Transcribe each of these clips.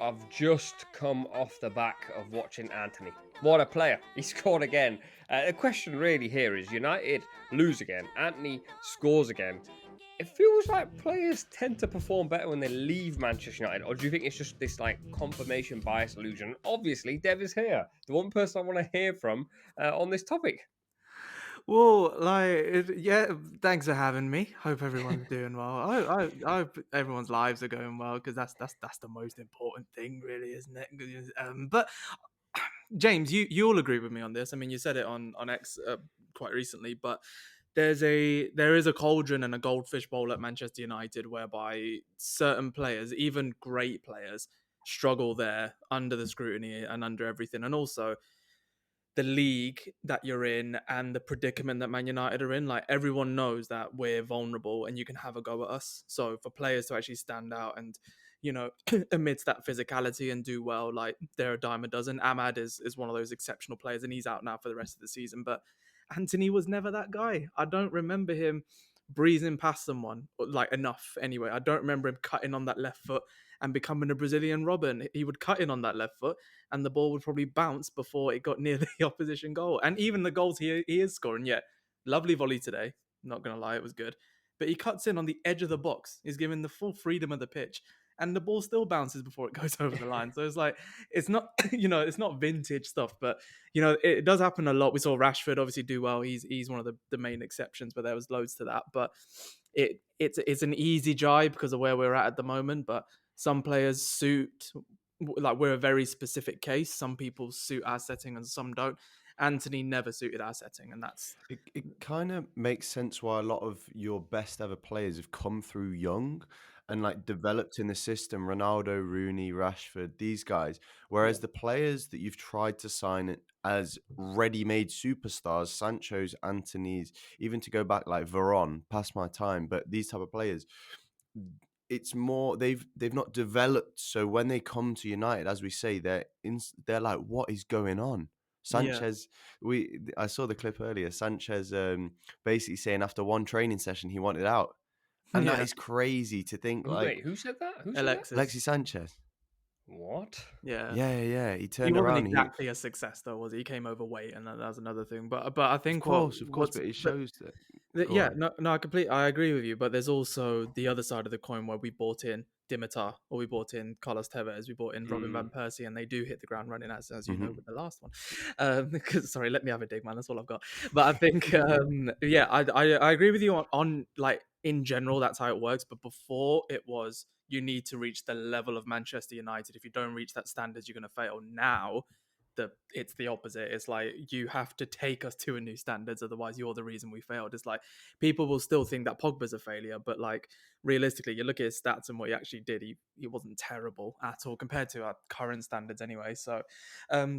I've just come off the back of watching Antony. What a player. He scored again. The question really here is United lose again. Antony scores again. It feels like players tend to perform better when they leave Manchester United, or do you think it's just this like confirmation bias illusion? Obviously, Dev is here, the one person I want to hear from on this topic. Well, yeah, thanks for having me. Hope everyone's doing well. I hope everyone's lives are going well because that's the most important thing, really, isn't it? But James, you all agree with me on this. I mean, you said it on X quite recently, but there is a cauldron and a goldfish bowl at Manchester United whereby certain players, even great players, struggle there under the scrutiny and under everything, and also the league that you're in and the predicament that Man United are in. Like everyone knows that we're vulnerable and you can have a go at us. So for players to actually stand out and amidst that physicality and do well, like they're a dime a dozen. Ahmad is one of those exceptional players and he's out now for the rest of the season. But Antony was never that guy. I don't remember him breezing past someone like enough anyway. I don't remember him cutting on that left foot and becoming a Brazilian Robin. He would cut in on that left foot and the ball would probably bounce before it got near the opposition goal. And even the goals he is scoring, yeah, lovely volley today. Not gonna lie, it was good. But he cuts in on the edge of the box. He's given the full freedom of the pitch, and the ball still bounces before it goes over the line. So it's like it's not it's not vintage stuff, but it does happen a lot. We saw Rashford obviously do well. He's one of the main exceptions, but there was loads to that. But it's an easy jibe because of where we're at the moment. But some players suit, like we're a very specific case. Some people suit our setting and some don't. Antony never suited our setting, and that's It kind of makes sense why a lot of your best ever players have come through young and like developed in the system. Ronaldo, Rooney, Rashford, these guys. Yeah. Whereas the players that you've tried to sign as ready-made superstars, Sancho's, Antony's, even to go back like Veron, past my time, but these type of players, it's more they've not developed. So when they come to United, as we say, they're like, what is going on? yeah, Sanchez, I saw the clip earlier. Sanchez basically saying after one training session he wanted out, and that yeah. is crazy to think. Like Wait, who said that? Who said that? Alexis, Alexis Sanchez, What? yeah. yeah, he He turned wasn't around. exactly a success though, was he? He came overweight, and that was another thing. But I think Of course, but it shows that. Go yeah, on. no, I agree with you. But there's also the other side of the coin where we bought in Dimitar, or we bought in Carlos Tevez, we bought in Robin van Mm. Persie, and they do hit the ground running, as you know Hmm. with the last one. Because sorry, let me have a dig, man. That's all I've got. But I think, yeah, I agree with you on like in general that's how it works. But before it was you need to reach the level of Manchester United. If you don't reach that standards, you're going to fail. Now it's the opposite. It's like you have to take us to a new standards, otherwise you're the reason we failed. It's like people will still think that Pogba's a failure, but like realistically, you look at his stats and what he actually did. He wasn't terrible at all compared to our current standards, anyway. So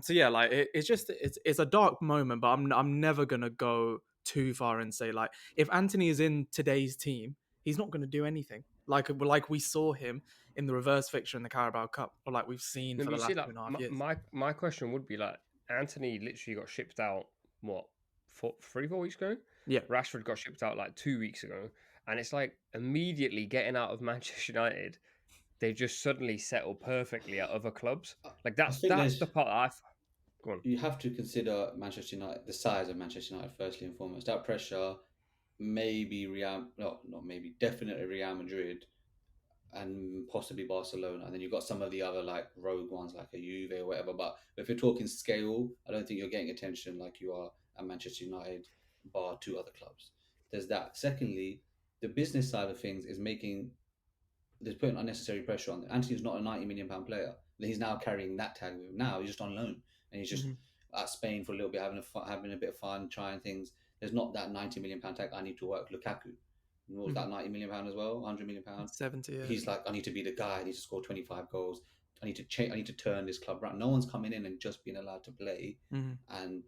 yeah, like it's a dark moment, but I'm never gonna go too far and say like if Antony is in today's team, he's not going to do anything. Like we saw him in the reverse fixture in the Carabao Cup, or like we've seen No, for but the you see, last like 2.5 years. my question would be like, Anthony literally got shipped out what 4 weeks ago. Yeah. Rashford got shipped out like 2 weeks ago, and it's like immediately getting out of Manchester United, they just suddenly settle perfectly at other clubs. Like I that's think that's the there's part I've go on. you have to consider Manchester United, the size of Manchester United, firstly and foremost. That pressure, maybe Real, no, not maybe, definitely Real Madrid and possibly Barcelona. And then you've got some of the other like rogue ones like a Juve or whatever. But if you're talking scale, I don't think you're getting attention like you are at Manchester United, bar two other clubs. There's that. Secondly, the business side of things is making there's putting unnecessary pressure on. Anthony's not a £90 million player. He's now carrying that tag with him. Now he's just on loan and he's just Mm-hmm. at Spain for a little bit, having a bit of fun, trying things. There's not that £90 million tag. I need to work. Lukaku, what was Mm-hmm. that £90 million as well? £100 million. 70 years. He's like, I need to be the guy. I need to score 25 goals. I need to change. I need to turn this club around. No one's coming in and just being allowed to play Mm-hmm. and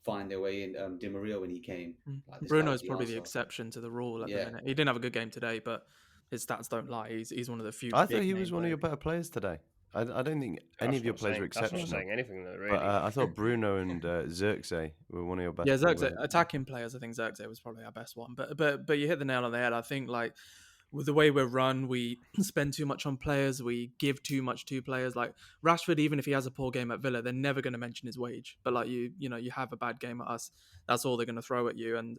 find their way in. Di Maria when he came, like this guy was Bruno's the probably the answer. exception to the rule at the Yeah, minute. He didn't have a good game today, but his stats don't lie. He's one of the few I thought big he name was one of players. your better players today. I don't think any of your players were That's not exceptional. saying anything though, But really. I thought Bruno and Xerxes were one of your best Yeah, Xerxes, players. attacking players. I think Xerxes was probably our best one. But you hit the nail on the head. I think like with the way we're run, we spend too much on players, we give too much to players. Like Rashford, even if he has a poor game at Villa, they're never going to mention his wage. But like you have a bad game at us, that's all they're going to throw at you. And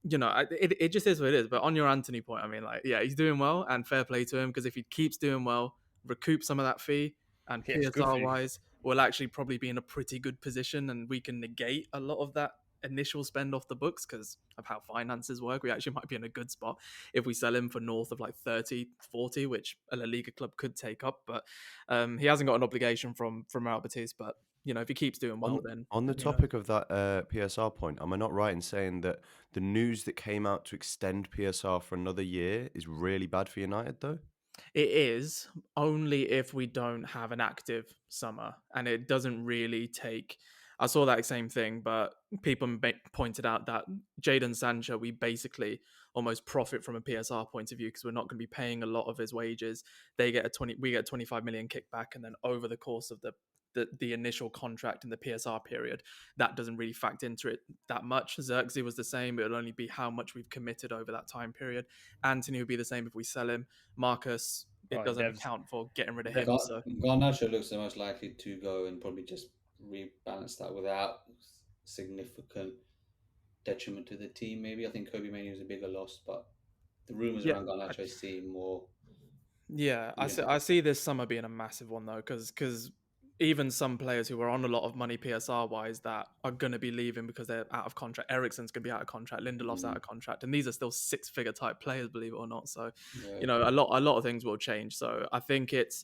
it just is what it is. But on your Antony point, I mean, like, yeah, he's doing well, and fair play to him, because if he keeps doing well, recoup some of that fee, and Yeah, it's good for PSR you. wise, we'll actually probably be in a pretty good position, and we can negate a lot of that initial spend off the books because of how finances work. We actually might be in a good spot if we sell him for north of like 30, 40, which a La Liga club could take up. But he hasn't got an obligation from Real Betis. But if he keeps doing well, then On the topic of that PSR point, am I not right in saying that the news that came out to extend PSR for another year is really bad for United, though? it is only if we don't have an active summer, and it doesn't really take. I saw that same thing, but people pointed out that Jadon Sancho, we basically almost profit from a PSR point of view because we're not going to be paying a lot of his wages. We get 25 million kickback, and then over the course of the initial contract in the PSR period, that doesn't really factor into it that much. Xerxes was the same. It'll only be how much we've committed over that time period. Antony would be the same if we sell him. Marcus, it doesn't account for getting rid of him. So Garnacho looks the most likely to go and probably just rebalance that without significant detriment to the team. Maybe I think Kobe Manu was a bigger loss, but the rumors around Garnacho seem more. Yeah, I see this summer being a massive one though, because even some players who are on a lot of money PSR wise that are going to be leaving because they're out of contract. Eriksen's going to be out of contract. Lindelof's out of contract, and these are still 6-figure type players, believe it or not. So, a lot of things will change. So I think it's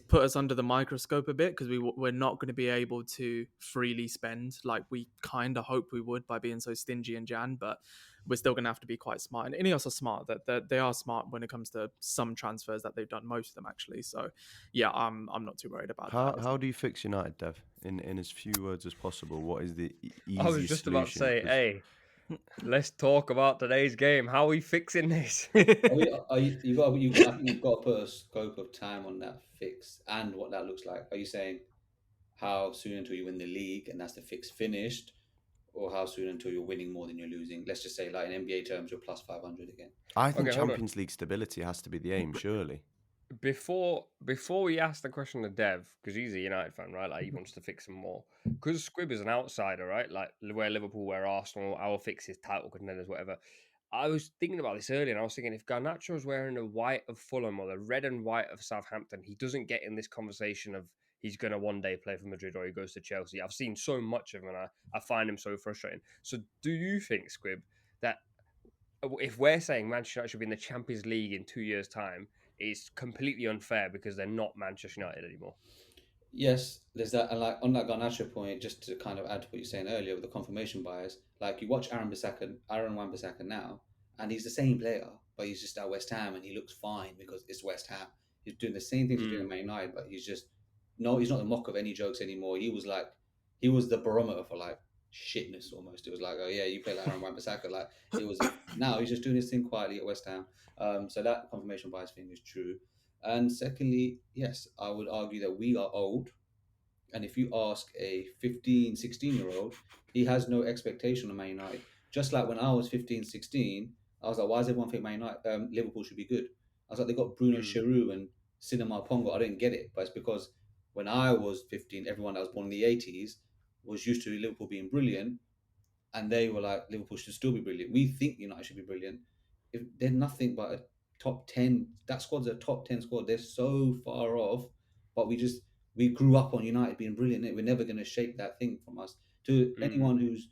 put us under the microscope a bit because we're not going to be able to freely spend like we kind of hoped we would by being so stingy in Jan, but we're still going to have to be quite smart. And Ineos are smart. That they are smart when it comes to some transfers that they've done, most of them actually. So yeah, I'm not too worried about that. How do you fix United, Dev? In as few words as possible, what is the easiest I was just about to say, solution? hey, let's talk about today's game. How are we fixing this? I think you've got to put a scope of time on that fix and what that looks like. Are you saying how soon until you win the league and that's the fix finished, or how soon until you're winning more than you're losing? Let's just say, like in NBA terms, you're plus 500 again. I think Okay, hold on. Champions League stability has to be the aim, surely. Before we ask the question to Dev, because he's a United fan, right? Like he wants to fix them more. Because Squibb is an outsider, right? Like where Liverpool, where Arsenal, our fix is title contenders, whatever. I was thinking about this earlier, and I was thinking if Garnacho is wearing the white of Fulham or the red and white of Southampton, he doesn't get in this conversation of he's going to one day play for Madrid or he goes to Chelsea. I've seen so much of him, and I find him so frustrating. So do you think, Squibb, that if we're saying Manchester United should be in the Champions League in 2 years' time, it's completely unfair because they're not Manchester United anymore? Yes, there's that. And like on that Garnacho point, just to kind of add to what you're saying earlier with the confirmation bias, like you watch Aaron Wan-Bissaka now, and he's the same player, but he's just at West Ham and he looks fine because it's West Ham. He's doing the same things he's doing at Man United, but he's not the mock of any jokes anymore. He was the barometer for like shitness almost. It was like, oh yeah, you play like Aaron Wan-Bissaka. Like it was. Now he's just doing his thing quietly at West Ham. So that confirmation bias thing is true. And secondly, yes, I would argue that we are old. And if you ask a 15, 16-year-old, he has no expectation of Man United. Just like when I was 15, 16, I was like, why does everyone think Man United, Liverpool should be good? I was like, they got Bruno Giroud and Cinema Pongo. I didn't get it. But it's because when I was 15, everyone that was born in the 80s was used to Liverpool being brilliant. And they were like, Liverpool should still be brilliant. We think United should be brilliant. If they're nothing but a top 10, that squad's a top 10 squad. They're so far off, but we grew up on United being brilliant. We're never going to shake that thing from us. To anyone who's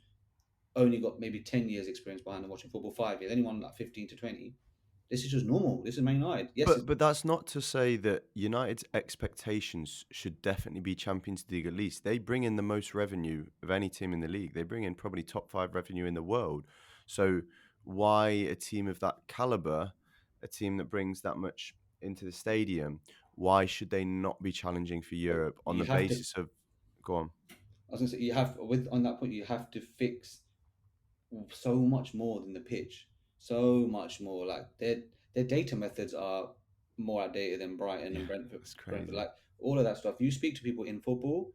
only got maybe 10 years experience behind them watching football, 5 years, anyone like 15 to 20, this is just normal. This is Man United. Yes, but that's not to say that United's expectations should definitely be Champions League at least. They bring in the most revenue of any team in the league. They bring in probably top 5 revenue in the world. So why a team of that caliber, a team that brings that much into the stadium, why should they not be challenging for Europe on the basis of... Go on. I was going to say, on that point, you have to fix so much more than the pitch. So much more. Like their data methods are more outdated than Brighton and Brentford. That's crazy. Like all of that stuff. You speak to people in football,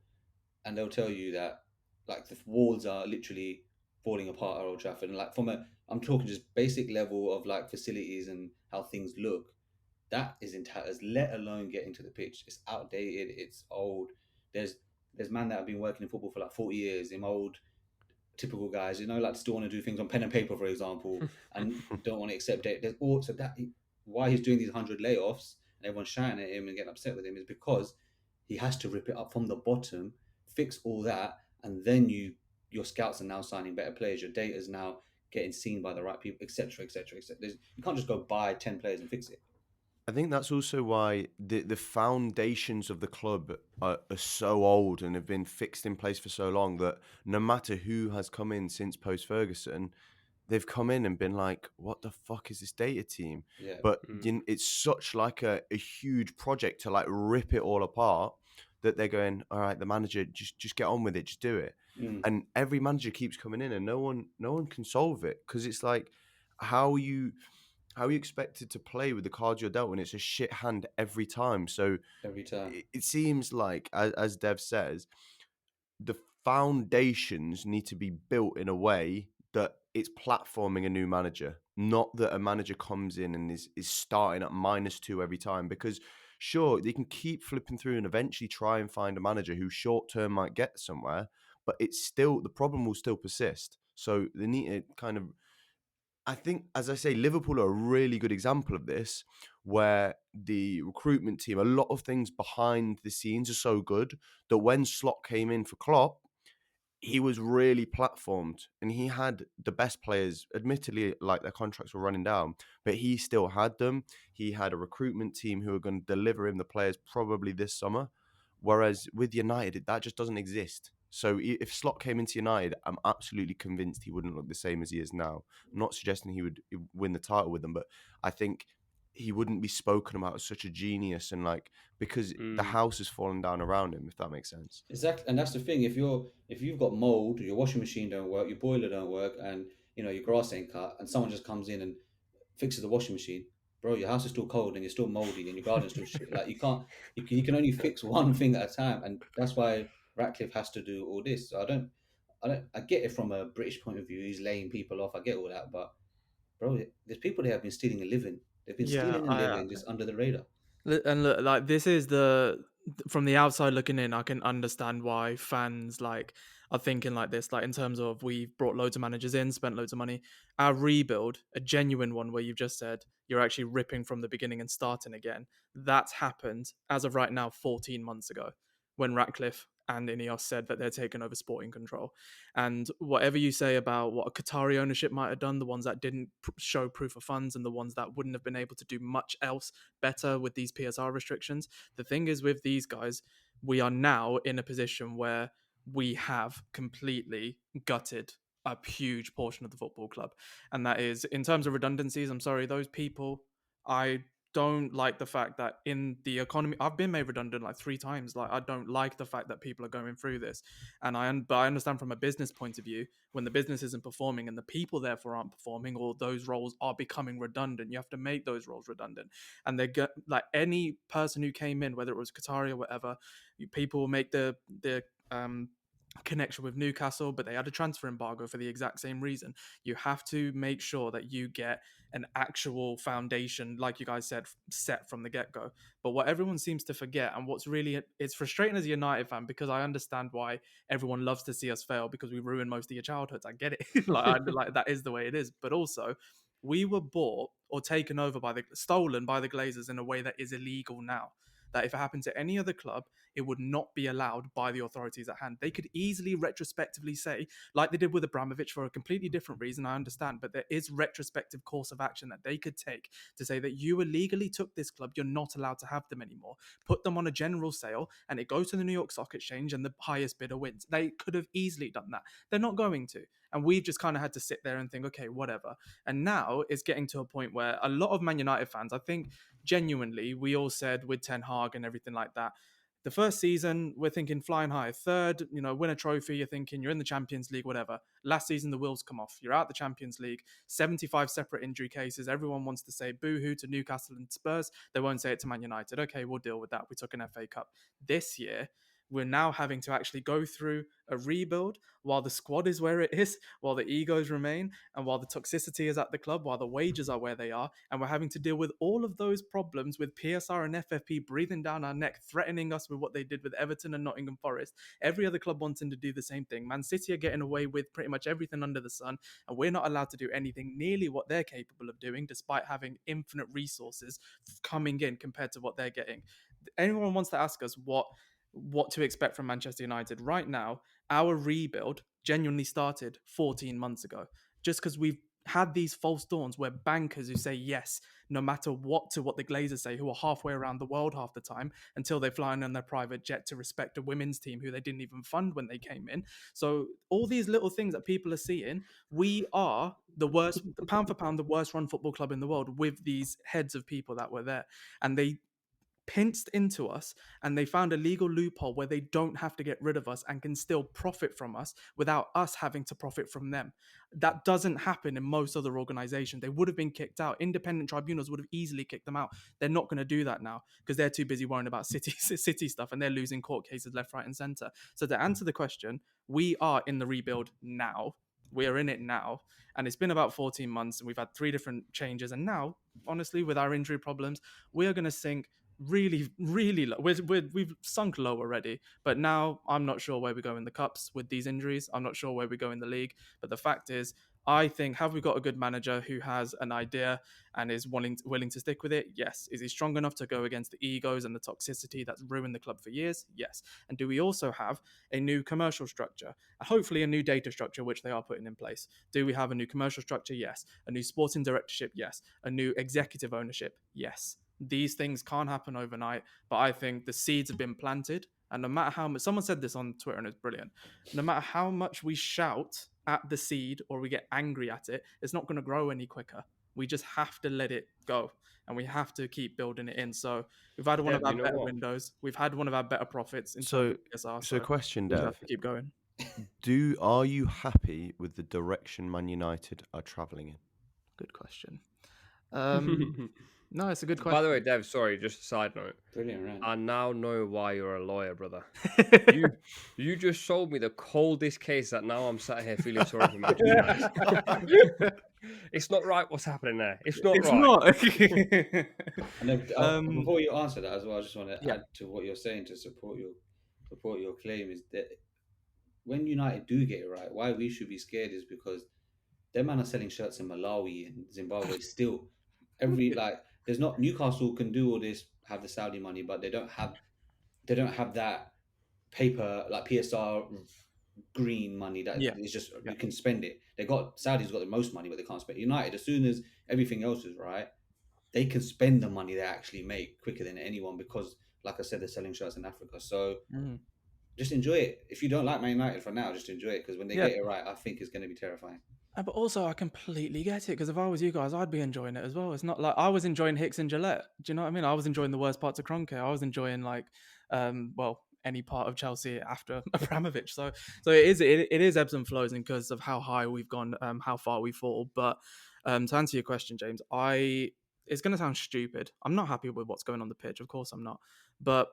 and they'll tell you that like the walls are literally falling apart at Old Trafford. And like from a I'm talking just basic level of like facilities and how things look. That is in tatters. Let alone get into the pitch. It's outdated. It's old. There's man that have been working in football for like 40 years. Them old typical guys, like still want to do things on pen and paper, for example, and don't want to accept it. There's also that why he's doing these 100 layoffs and everyone's shouting at him and getting upset with him is because he has to rip it up from the bottom, fix all that, and then your scouts are now signing better players. Your data is now getting seen by the right people, etc., etc., etc. You can't just go buy 10 players and fix it. I think that's also why the foundations of the club are so old and have been fixed in place for so long that no matter who has come in since post Ferguson, they've come in and been like, "What the fuck is this data team?" Yeah. But it's such like a huge project to like rip it all apart that they're going, "All right, the manager, just get on with it, just do it." And every manager keeps coming in, and no one can solve it because it's like, how are you expected to play with the cards you're dealt when it's a shit hand every time? So Every time. it seems like, as Dev says, the foundations need to be built in a way that it's platforming a new manager, not that a manager comes in and is starting at -2 every time. Because sure, they can keep flipping through and eventually try and find a manager who short term might get somewhere, but it's still the problem will still persist. So they need to kind of, I think, as I say, Liverpool are a really good example of this, where the recruitment team, a lot of things behind the scenes are so good that when Slot came in for Klopp, he was really platformed and he had the best players. Admittedly, like their contracts were running down, but he still had them. He had a recruitment team who are going to deliver him the players probably this summer. Whereas with United, that just doesn't exist. So if Slot came into United, I'm absolutely convinced he wouldn't look the same as he is now. I'm not suggesting he would win the title with them, but I think he wouldn't be spoken about as such a genius and like because the house has fallen down around him, if that makes sense. Exactly, and that's the thing. If you've got mold, your washing machine don't work, your boiler don't work, and your grass ain't cut, and someone just comes in and fixes the washing machine, bro, your house is still cold and you're still moldy and your garden's still shit. Like you can't, you can only fix one thing at a time, and that's why Ratcliffe has to do all this. So I get it from a British point of view. He's laying people off. I get all that, but bro, there's people that have been stealing a living. They've been Yeah, stealing a living just under the radar. and look, like this is from the outside looking in, I can understand why fans like are thinking like this. Like in terms of we've brought loads of managers in, spent loads of money. Our rebuild, a genuine one where you've just said you're actually ripping from the beginning and starting again. That's happened as of right now, 14 months ago, when Ratcliffe and Ineos said that they're taking over sporting control. And whatever you say about what a Qatari ownership might have done, the ones that didn't show proof of funds and the ones that wouldn't have been able to do much else better with these PSR restrictions. The thing is with these guys, we are now in a position where we have completely gutted a huge portion of the football club. And that is, in terms of redundancies, I'm sorry, those people, I don't like the fact that in the economy, I've been made redundant like 3 times. Like, I don't like the fact that people are going through this. But I understand from a business point of view, when the business isn't performing and the people therefore aren't performing, or those roles are becoming redundant, you have to make those roles redundant. And they get like any person who came in, whether it was Qatari or whatever, people will make the connection with Newcastle, but they had a transfer embargo for the exact same reason. You have to make sure that you get an actual foundation, like you guys said, set from the get-go. But what everyone seems to forget, and what's really, it's frustrating as a United fan, because I understand why everyone loves to see us fail, because we ruin most of your childhoods. I get it. like that is the way it is. But also, we were bought or taken over stolen by the Glazers in a way that is illegal now. That if it happened to any other club, it would not be allowed by the authorities at hand. They could easily retrospectively say, like they did with Abramovich for a completely different reason, I understand, but there is retrospective course of action that they could take to say that you illegally took this club, you're not allowed to have them anymore. Put them on a general sale and it goes to the New York Stock Exchange and the highest bidder wins. They could have easily done that. They're not going to. And we've just kind of had to sit there and think, okay, whatever. And now it's getting to a point where a lot of Man United fans, I think genuinely, we all said with Ten Hag and everything like that, the first season, we're thinking flying high. Third, win a trophy, you're thinking you're in the Champions League, whatever. Last season, the wheels come off. You're out the Champions League, 75 separate injury cases. Everyone wants to say boo-hoo to Newcastle and Spurs. They won't say it to Man United. Okay, we'll deal with that. We took an FA Cup. This year, we're now having to actually go through a rebuild while the squad is where it is, while the egos remain, and while the toxicity is at the club, while the wages are where they are, and we're having to deal with all of those problems with PSR and FFP breathing down our neck, threatening us with what they did with Everton and Nottingham Forest. Every other club wanting to do the same thing. Man City are getting away with pretty much everything under the sun, and we're not allowed to do anything nearly what they're capable of doing, despite having infinite resources coming in compared to what they're getting. Anyone wants to ask us what to expect from Manchester United right now, our rebuild genuinely started 14 months ago. Just because we've had these false dawns where bankers who say yes, no matter what, to what the Glazers say, who are halfway around the world half the time until they fly in on their private jet to respect a women's team who they didn't even fund when they came in. So all these little things that people are seeing, we are the worst, pound for pound, the worst run football club in the world with these heads of people that were there. And they pinched into us, and they found a legal loophole where they don't have to get rid of us and can still profit from us without us having to profit from them. That doesn't happen in most other organizations. They would have been kicked out. Independent tribunals would have easily kicked them out. They're not going to do that now because they're too busy worrying about city stuff, and they're losing court cases left, right, and center. So to answer the question, we are in the rebuild now. We are in it now, and it's been about 14 months, and we've had 3 different changes. And now, honestly, with our injury problems, we are going to sink really low. We've sunk low already, but now I'm not sure where we go in the cups with these injuries. I'm not sure where we go in the league, but the fact is, I think, have we got a good manager who has an idea and is willing to stick with it? Yes. Is he strong enough to go against the egos and the toxicity that's ruined the club for years? Yes. And do we also have a new commercial structure? Hopefully a new data structure, which they are putting in place. Do we have a new commercial structure? Yes. A new sporting directorship? Yes. A new executive ownership? Yes. These things can't happen overnight, but I think the seeds have been planted. And no matter how much, someone said this on Twitter and it's brilliant, no matter how much we shout at the seed or we get angry at it, it's not going to grow any quicker. We just have to let it go, and we have to keep building it in. So we've had one Dev, of our you know better what? windows. We've had one of our better profits in terms So, of PSR. so question, we just Dev. have to keep going. Are you happy with the direction Man United are travelling in? Good question. No, it's a good question. By the way, Dev, sorry, just a side note. Brilliant rant. I now know why you're a lawyer, brother. You just showed me the coldest case that now I'm sat here feeling sorry for Manchester United. It's not right what's happening there. It's not It's right. not. And then, before you answer that as well, I just want to add to what you're saying to support your claim is that when United do get it right, why we should be scared is because their man are selling shirts in Malawi and Zimbabwe still. There's not Newcastle can do all this, have the Saudi money, but they don't have that paper like PSR green money that is just you can spend it. Saudi's got the most money, but they can't spend it. United, as soon as everything else is right, they can spend the money they actually make quicker than anyone because, like I said, they're selling shirts in Africa. So just enjoy it. If you don't like Man United for now, just enjoy it because when they get it right, I think it's going to be terrifying. But also, I completely get it because if I was you guys, I'd be enjoying it as well. It's not like I was enjoying Hicks and Gillette. Do you know what I mean? I was enjoying the worst parts of Kroenke. I was enjoying any part of Chelsea after Abramovich. So it is ebbs and flows because of how high we've gone, how far we fall. But to answer your question, James, it's going to sound stupid. I'm not happy with what's going on the pitch. Of course I'm not. But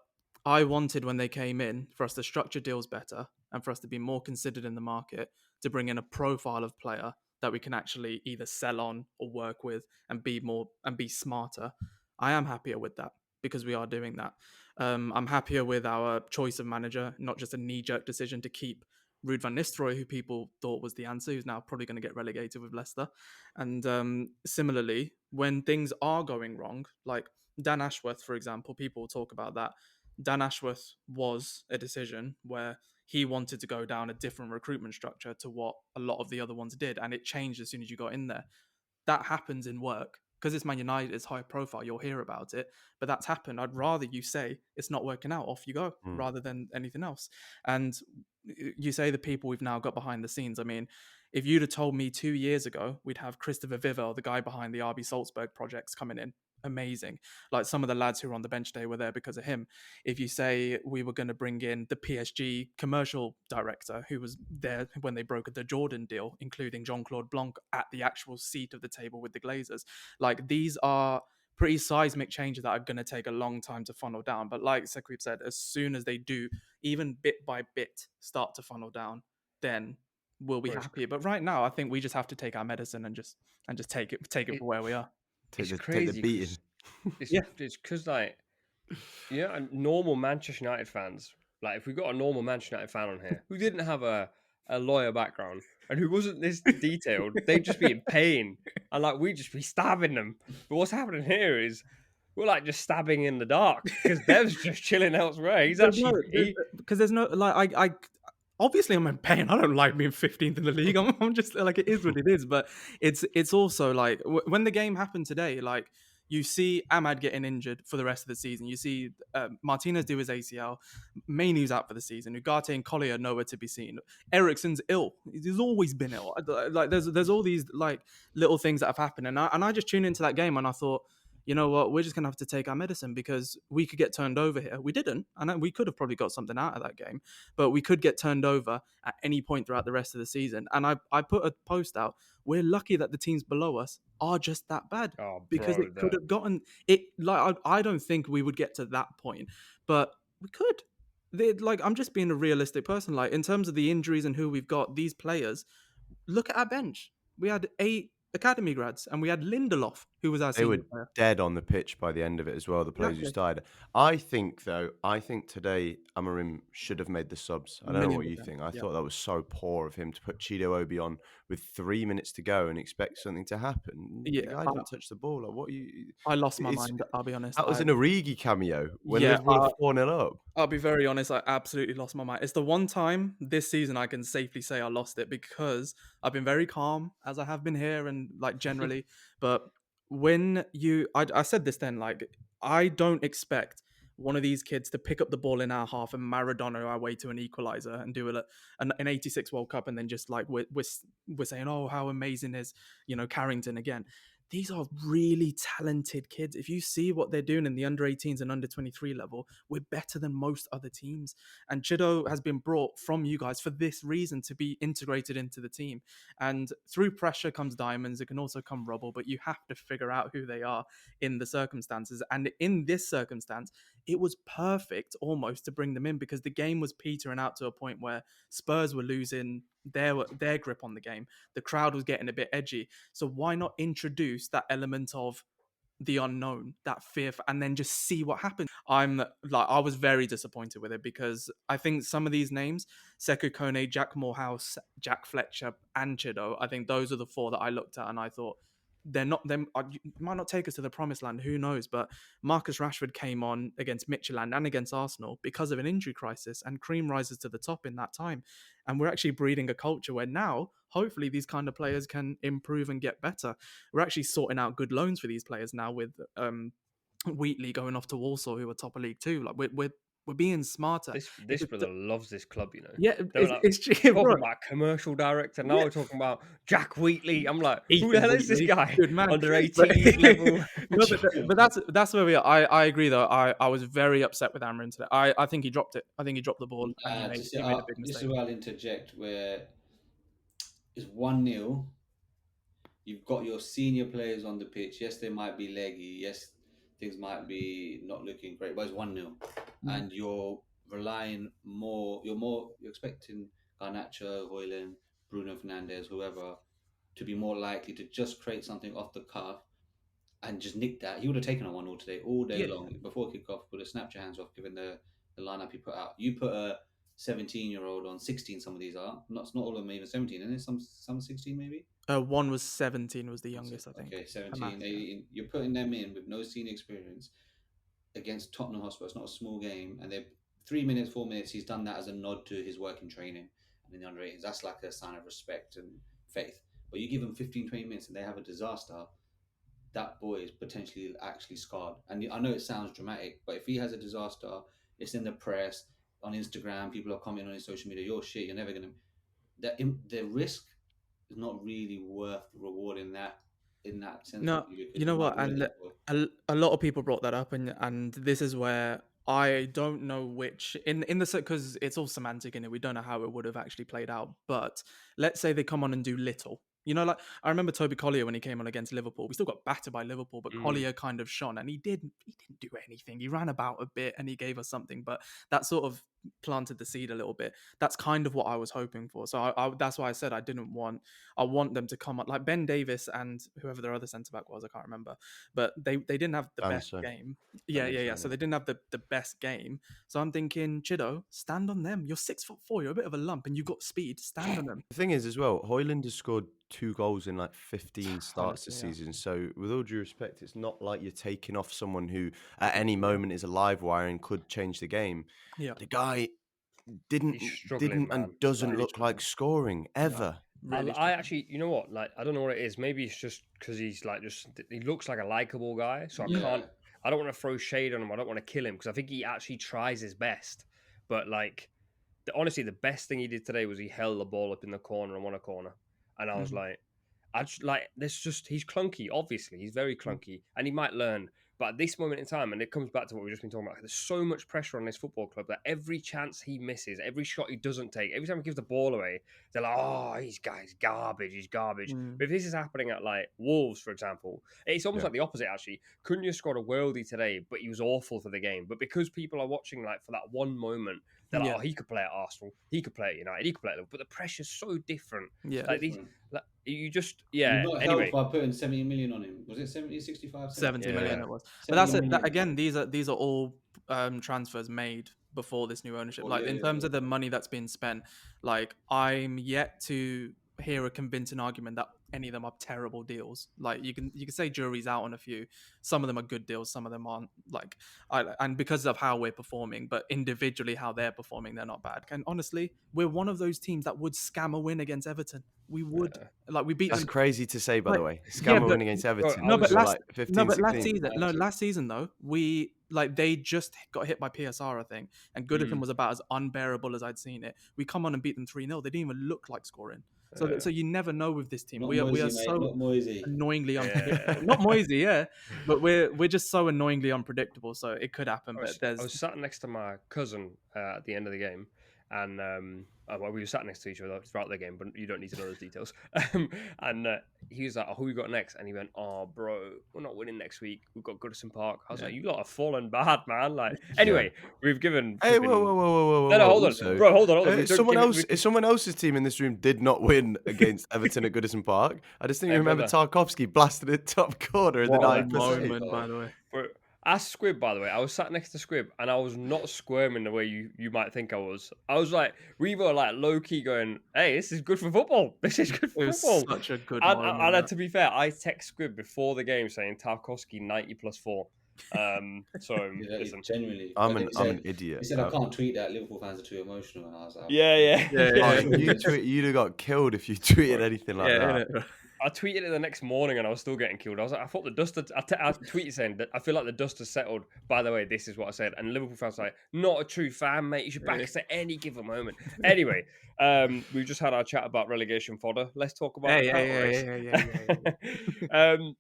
I wanted when they came in for us to structure deals better and for us to be more considered in the market, to bring in a profile of player that we can actually either sell on or work with and be smarter. I am happier with that because we are doing that. I'm happier with our choice of manager, not just a knee-jerk decision to keep Ruud van Nistelrooy, who people thought was the answer, who's now probably going to get relegated with Leicester. And similarly, when things are going wrong, like Dan Ashworth, for example, people talk about that. Dan Ashworth was a decision where he wanted to go down a different recruitment structure to what a lot of the other ones did, and it changed as soon as you got in there. That happens in work. Because it's Man United, it's high profile, you'll hear about it, but that's happened. I'd rather you say it's not working out, off you go, rather than anything else. And you say the people we've now got behind the scenes. I mean, if you'd have told me 2 years ago we'd have Christopher Vivel, the guy behind the RB Salzburg projects, coming in, amazing. Like some of the lads who were on the bench today were there because of him. If you say we were going to bring in the PSG commercial director who was there when they brokered the Jordan deal, including Jean-Claude Blanc at the actual seat of the table with the Glazers, like these are pretty seismic changes that are going to take a long time to funnel down. But like Sequib said, as soon as they do, even bit by bit, start to funnel down, then we'll be Bro, happy. But right now, I think we just have to take our medicine and just take it it, for where we are. Take it's the crazy beating. because Yeah. it's because like normal Manchester United fans. Like if we got a normal Manchester United fan on here who didn't have a lawyer background and who wasn't this detailed, they'd just be in pain and like we'd just be stabbing them. But what's happening here is we're like just stabbing in the dark because Dev's just chilling elsewhere. He's actually Because there's no like I obviously I'm in pain. I don't like being 15th in the league. I'm just like, it is what it is. But it's also like when the game happened today, like you see Ahmad getting injured for the rest of the season. You see Martinez do his ACL. Mainu's out for the season. Ugarte and Collier nowhere to be seen. Ericsson's ill. He's always been ill. Like there's all these like little things that have happened, and I just tuned into that game and I thought, you know what, we're just gonna have to take our medicine because we could get turned over here. We didn't, and we could have probably got something out of that game, but we could get turned over at any point throughout the rest of the season. And I put a post out. We're lucky that the teams below us are just that bad because it could have gotten it. Like I don't think we would get to that point, but we could. Like I'm just being a realistic person. Like in terms of the injuries and who we've got, these players. Look at our bench. We had 8 academy grads, and we had Lindelof, who was our They were senior player. dead on the pitch by the end of it as well, the players who started. I think today Amorim should have made the subs. I don't know what you think. I thought that was so poor of him to put Chido Obi on with 3 minutes to go and expect something to happen. The guy didn't touch the ball. Like, what you? I lost my mind, I'll be honest. That was an Origi cameo when Liverpool were 4-0 up. I'll be very honest, I absolutely lost my mind. It's the one time this season I can safely say I lost it because I've been very calm, as I have been here and like generally. But when I said this then, like, I don't expect one of these kids to pick up the ball in our half and Maradona our way to an equalizer and do an 86 World Cup, and then just like we're saying, oh, how amazing is Carrington again. These are really talented kids. If you see what they're doing in the under 18s and under 23 level, we're better than most other teams. And Chido has been brought from you guys for this reason, to be integrated into the team. And through pressure comes diamonds. It can also come rubble, but you have to figure out who they are in the circumstances. And in this circumstance, it was perfect almost to bring them in because the game was petering out to a point where Spurs were losing their grip on the game. The crowd was getting a bit edgy. So why not introduce that element of the unknown, that fear, and then just see what happens? I was very disappointed with it because I think some of these names, Sekou Kone, Jack Morehouse, Jack Fletcher, and Chido, I think those are the 4 that I looked at and I thought, they're not them. Might not take us to the promised land. Who knows? But Marcus Rashford came on against Midtjylland and against Arsenal because of an injury crisis, and cream rises to the top in that time. And we're actually breeding a culture where now, hopefully, these kind of players can improve and get better. We're actually sorting out good loans for these players now with Wheatley going off to Walsall, who are top of League Two. Like we're being smarter. This brother loves this club, Yeah, it's talking about commercial director. Now we're talking about Jack Wheatley. I'm like, who the hell is this guy? Good man. Under 18 level. No, but that's where we are. I agree though. I was very upset with Amorim today. I think he dropped it. I think he dropped the ball. And he made a big mistake. This is where I'll interject. Where it's 1-0. You've got your senior players on the pitch. Yes, they might be leggy. Yes, things might be not looking great, but it's 1-0. And you're relying more. You're expecting Garnacho, Hoyland, Bruno Fernandes, whoever, to be more likely to just create something off the cuff and just nick that. He would have taken a 1-0 today all day long before kickoff. Would have snapped your hands off given the lineup he put out. You put a 17-year-old on 16. Some of these are not all of them even 17, and some 16 maybe. One was 17, was the youngest, I think. Okay, 17, 18. You're putting them in with no senior experience against Tottenham Hotspur. It's not a small game, and they're 3 minutes, 4 minutes. He's done that as a nod to his work in training and in the under 18s. That's like a sign of respect and faith. But you give them 15, 20 minutes and they have a disaster, that boy is potentially actually scarred. And I know it sounds dramatic, but if he has a disaster, it's in the press, on Instagram, people are commenting on his social media, you're shit, you're never going to... The risk is not really worth rewarding that in that sense. No, you know what? And a lot of people brought that up, and this is where I don't know which in the because it's all semantic in it. We don't know how it would have actually played out. But let's say they come on and do little, Like I remember Toby Collier when he came on against Liverpool. We still got battered by Liverpool, but Mm. Collier kind of shone, and he didn't do anything. He ran about a bit and he gave us something, but that sort of planted the seed a little bit. That's kind of what I was hoping for. So that's why I said I want them to come up like Ben Davis and whoever their other centre back was, I can't remember, but they didn't have the best Danso. game. Yeah. Danso, So they didn't have the best game. So I'm thinking, Chido, stand on them. You're 6'4", you're a bit of a lump, and you've got speed. Stand on them. The thing is, as well, Højlund has scored 2 goals in like 15 starts this Honestly, yeah. season. So, with all due respect, it's not like you're taking off someone who at any moment is a live wire and could change the game. Yeah. The guy didn't He's struggling, man. and doesn't Really look like scoring ever. Really I actually, you know what? Like, I don't know what it is. Maybe it's just because he's like, he looks like a likable guy. So I don't want to throw shade on him. I don't want to kill him because I think he actually tries his best. But like, honestly, the best thing he did today was he held the ball up in the corner and won a corner. And I was like, he's clunky. Obviously, he's very clunky, and he might learn. But at this moment in time, and it comes back to what we've just been talking about, there's so much pressure on this football club that every chance he misses, every shot he doesn't take, every time he gives the ball away, they're like, "Oh, he's garbage. He's garbage." But if this is happening at like Wolves, for example, it's almost like the opposite. Actually, Cunha scored a worldie today, but he was awful for the game. But because people are watching like for that one moment, they're like, "Oh, he could play at Arsenal. He could play at United. He could play at Liverpool." But the pressure's so different. Yeah. Like these. You just You got anyway helped by putting 70 million on him. Was it 70, 65? 70 million Yeah. it was. But that's 70 it. million. Again, these are all transfers made before this new ownership. Like in terms of the money that's been spent, like I'm yet to hear a convincing argument that any of them are terrible deals. Like you can say jury's out on a few. Some of them are good deals, some of them aren't. Like and because of how we're performing, but individually how they're performing, they're not bad. And honestly, we're one of those teams that would scam a win against Everton. We would like we beat That's them. crazy to say, by Like, the way. yeah, Scam a but- win against Everton. No, but So, last- like 15, No, but 16. last season though, they just got hit by PSR, I think, and Goodison was about as unbearable as I'd seen it. We come on and beat them 3-0. They didn't even look like scoring. So you never know with this team. Not We are Moisey, mate, so not Moisey. annoyingly unpredictable. Not Moisey, yeah, but we're just so annoyingly unpredictable. So it could happen. But I was sat next to my cousin at the end of the game, and well, we were sat next to each other throughout the game, but you don't need to know those details. And he was like, "Oh, who you got next?" And he went, "Oh, bro, we're not winning next week. We've got Goodison Park." I was like, "You lot are falling bad, man." Like, anyway, we've given. Hey, whoa. No, hold on, Also, bro, hold on. Someone else's team in this room did not win against Everton at Goodison Park. I just think Hey, you remember brother. Tarkovsky blasted it top corner in the what a 90th minute. moment, by the way. Bro, ask Squib, by the way. I was sat next to Squib, and I was not squirming the way you might think I was. I was like, we were like low key going, "Hey, this is good for football. This is good for It was football." such a good And, moment. and to be fair, I text Squib before the game saying Tarkovsky 90 plus 4. So listen. Genuinely. I'm But an idiot. He said, I can't tweet that. Liverpool fans are too emotional. And I was like, Yeah. You'd have got killed if you tweeted anything like that. innit? I tweeted it the next morning and I was still getting killed. I was like, I thought the dust had, I tweeted saying that I feel like the dust has settled. By the way, this is what I said. And Liverpool fans were like, not a true fan, mate. You should back us at any given moment. Anyway, we've just had our chat about relegation fodder. Let's talk about the title race.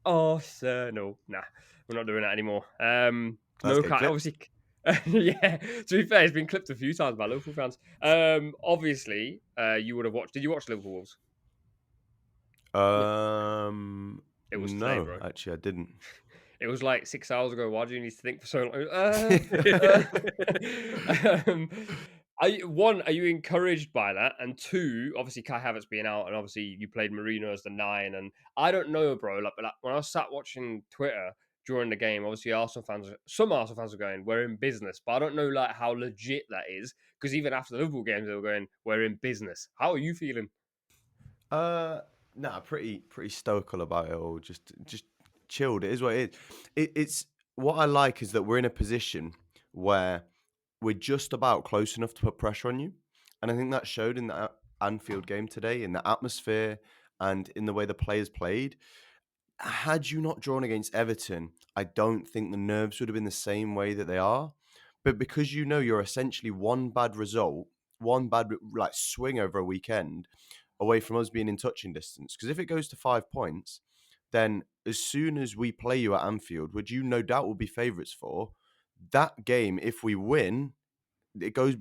Arsenal. Nah, we're not doing that anymore. No, obviously. Yeah, to be fair, it's been clipped a few times by Liverpool fans. Obviously, you would have watched. Did you watch Liverpool Wolves? It was today, no, bro. actually, I didn't. It was like 6 hours ago. Why do you need to think for so long? Are you encouraged by that? And two, obviously Kai Havertz being out, and obviously you played Marino as the 9. And I don't know, bro. Like when I was sat watching Twitter during the game, obviously some Arsenal fans were going, "We're in business," but I don't know like how legit that is, because even after the Liverpool games, they were going, "We're in business." How are you feeling? Nah, pretty stoical about it all. Just chilled. It is what it is. It's what I like is that we're in a position where we're just about close enough to put pressure on you, and I think that showed in the Anfield game today, in the atmosphere and in the way the players played. Had you not drawn against Everton, I don't think the nerves would have been the same way that they are. But because you're essentially one bad result, one bad like swing over a weekend away from us being in touching distance. Because if it goes to 5 points, then as soon as we play you at Anfield, which you no doubt will be favourites for, that game, if we win, it goes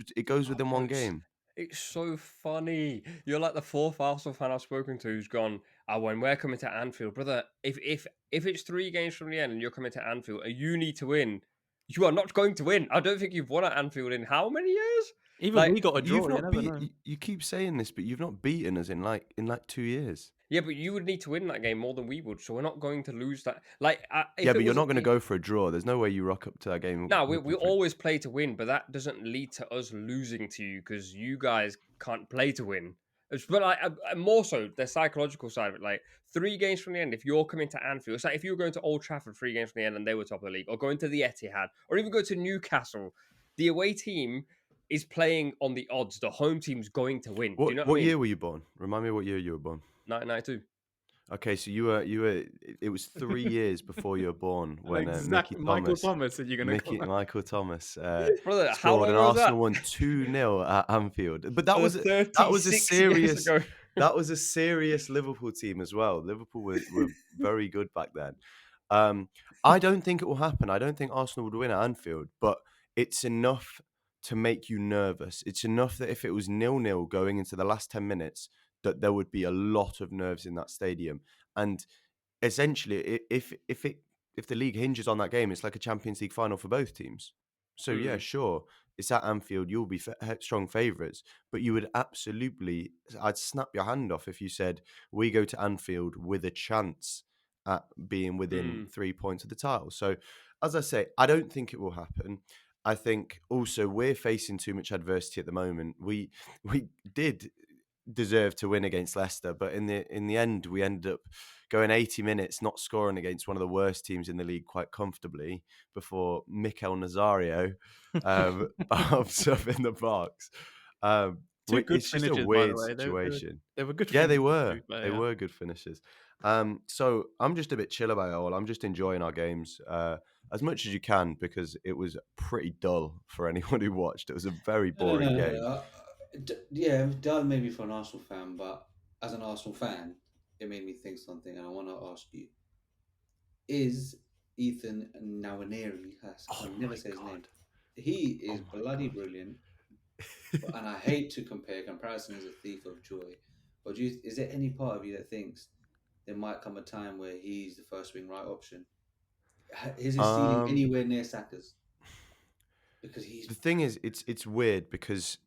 within one game. It's so funny. You're like the fourth Arsenal fan I've spoken to who's gone, oh, when we're coming to Anfield, brother, if it's 3 games from the end and you're coming to Anfield and you need to win, you are not going to win. I don't think you've won at Anfield in how many years? Even Like, we got a draw. You've You not never beat. know. You keep saying this, but you've not beaten us in like 2 years. yeah, but you would need to win that game more than we would, so we're not going to lose that. Like, if Yeah, it but you're was a not going to game- go for a draw. There's no way you rock up to that game. No, we hoping for it. always play to win, but that doesn't lead to us losing to you because you guys can't play to win. But like, more so the psychological side of it, like 3 games from the end, if you're coming to Anfield, it's like if you were going to Old Trafford 3 games from the end and they were top of the league, or going to the Etihad, or even go to Newcastle, the away team is playing on the odds. The home team's going to win. Do you know what I mean? year were you born? Remind me what year you were born. 1992. Okay, so you were. It was 3 years before you were born when Exactly. Mickey Michael Thomas. Thomas, are you gonna call him? Michael Thomas Brother, how scored, long and was that? Arsenal won 2-0 at Anfield. But that was a 36 serious. years ago. That was a serious Liverpool team as well. Liverpool were very good back then. I don't think it will happen. I don't think Arsenal would win at Anfield, but it's enough to make you nervous. It's enough that if it was 0-0 going into the last 10 minutes, that there would be a lot of nerves in that stadium. And essentially, if the league hinges on that game, it's like a Champions League final for both teams. So yeah, sure, it's at Anfield. You'll be strong favourites, but you would absolutely. I'd snap your hand off if you said we go to Anfield with a chance at being within 3 points of the title. So, as I say, I don't think it will happen. I think also we're facing too much adversity at the moment. We did deserve to win against Leicester, but in the end, we ended up going 80 minutes not scoring against one of the worst teams in the league quite comfortably before Mikel Nazario pops up in the box. Two good It's just a finishes, by the weird way. situation. They were good. Yeah, they finishes, were. to be fair, They yeah. were good finishes. So I'm just a bit chill about it all. I'm just enjoying our games as much as you can because it was pretty dull for anyone who watched. It was a very boring game. Yeah, dull maybe for an Arsenal fan, but as an Arsenal fan, it made me think something, and I want to ask you: is Ethan Nwaneri? I can never say his name. He is bloody brilliant, and I hate to compare. Comparison is a thief of joy. But is there any part of you that thinks there might come a time where he's the first wing right option? Is his ceiling anywhere near Saka's? Because The thing is, it's weird because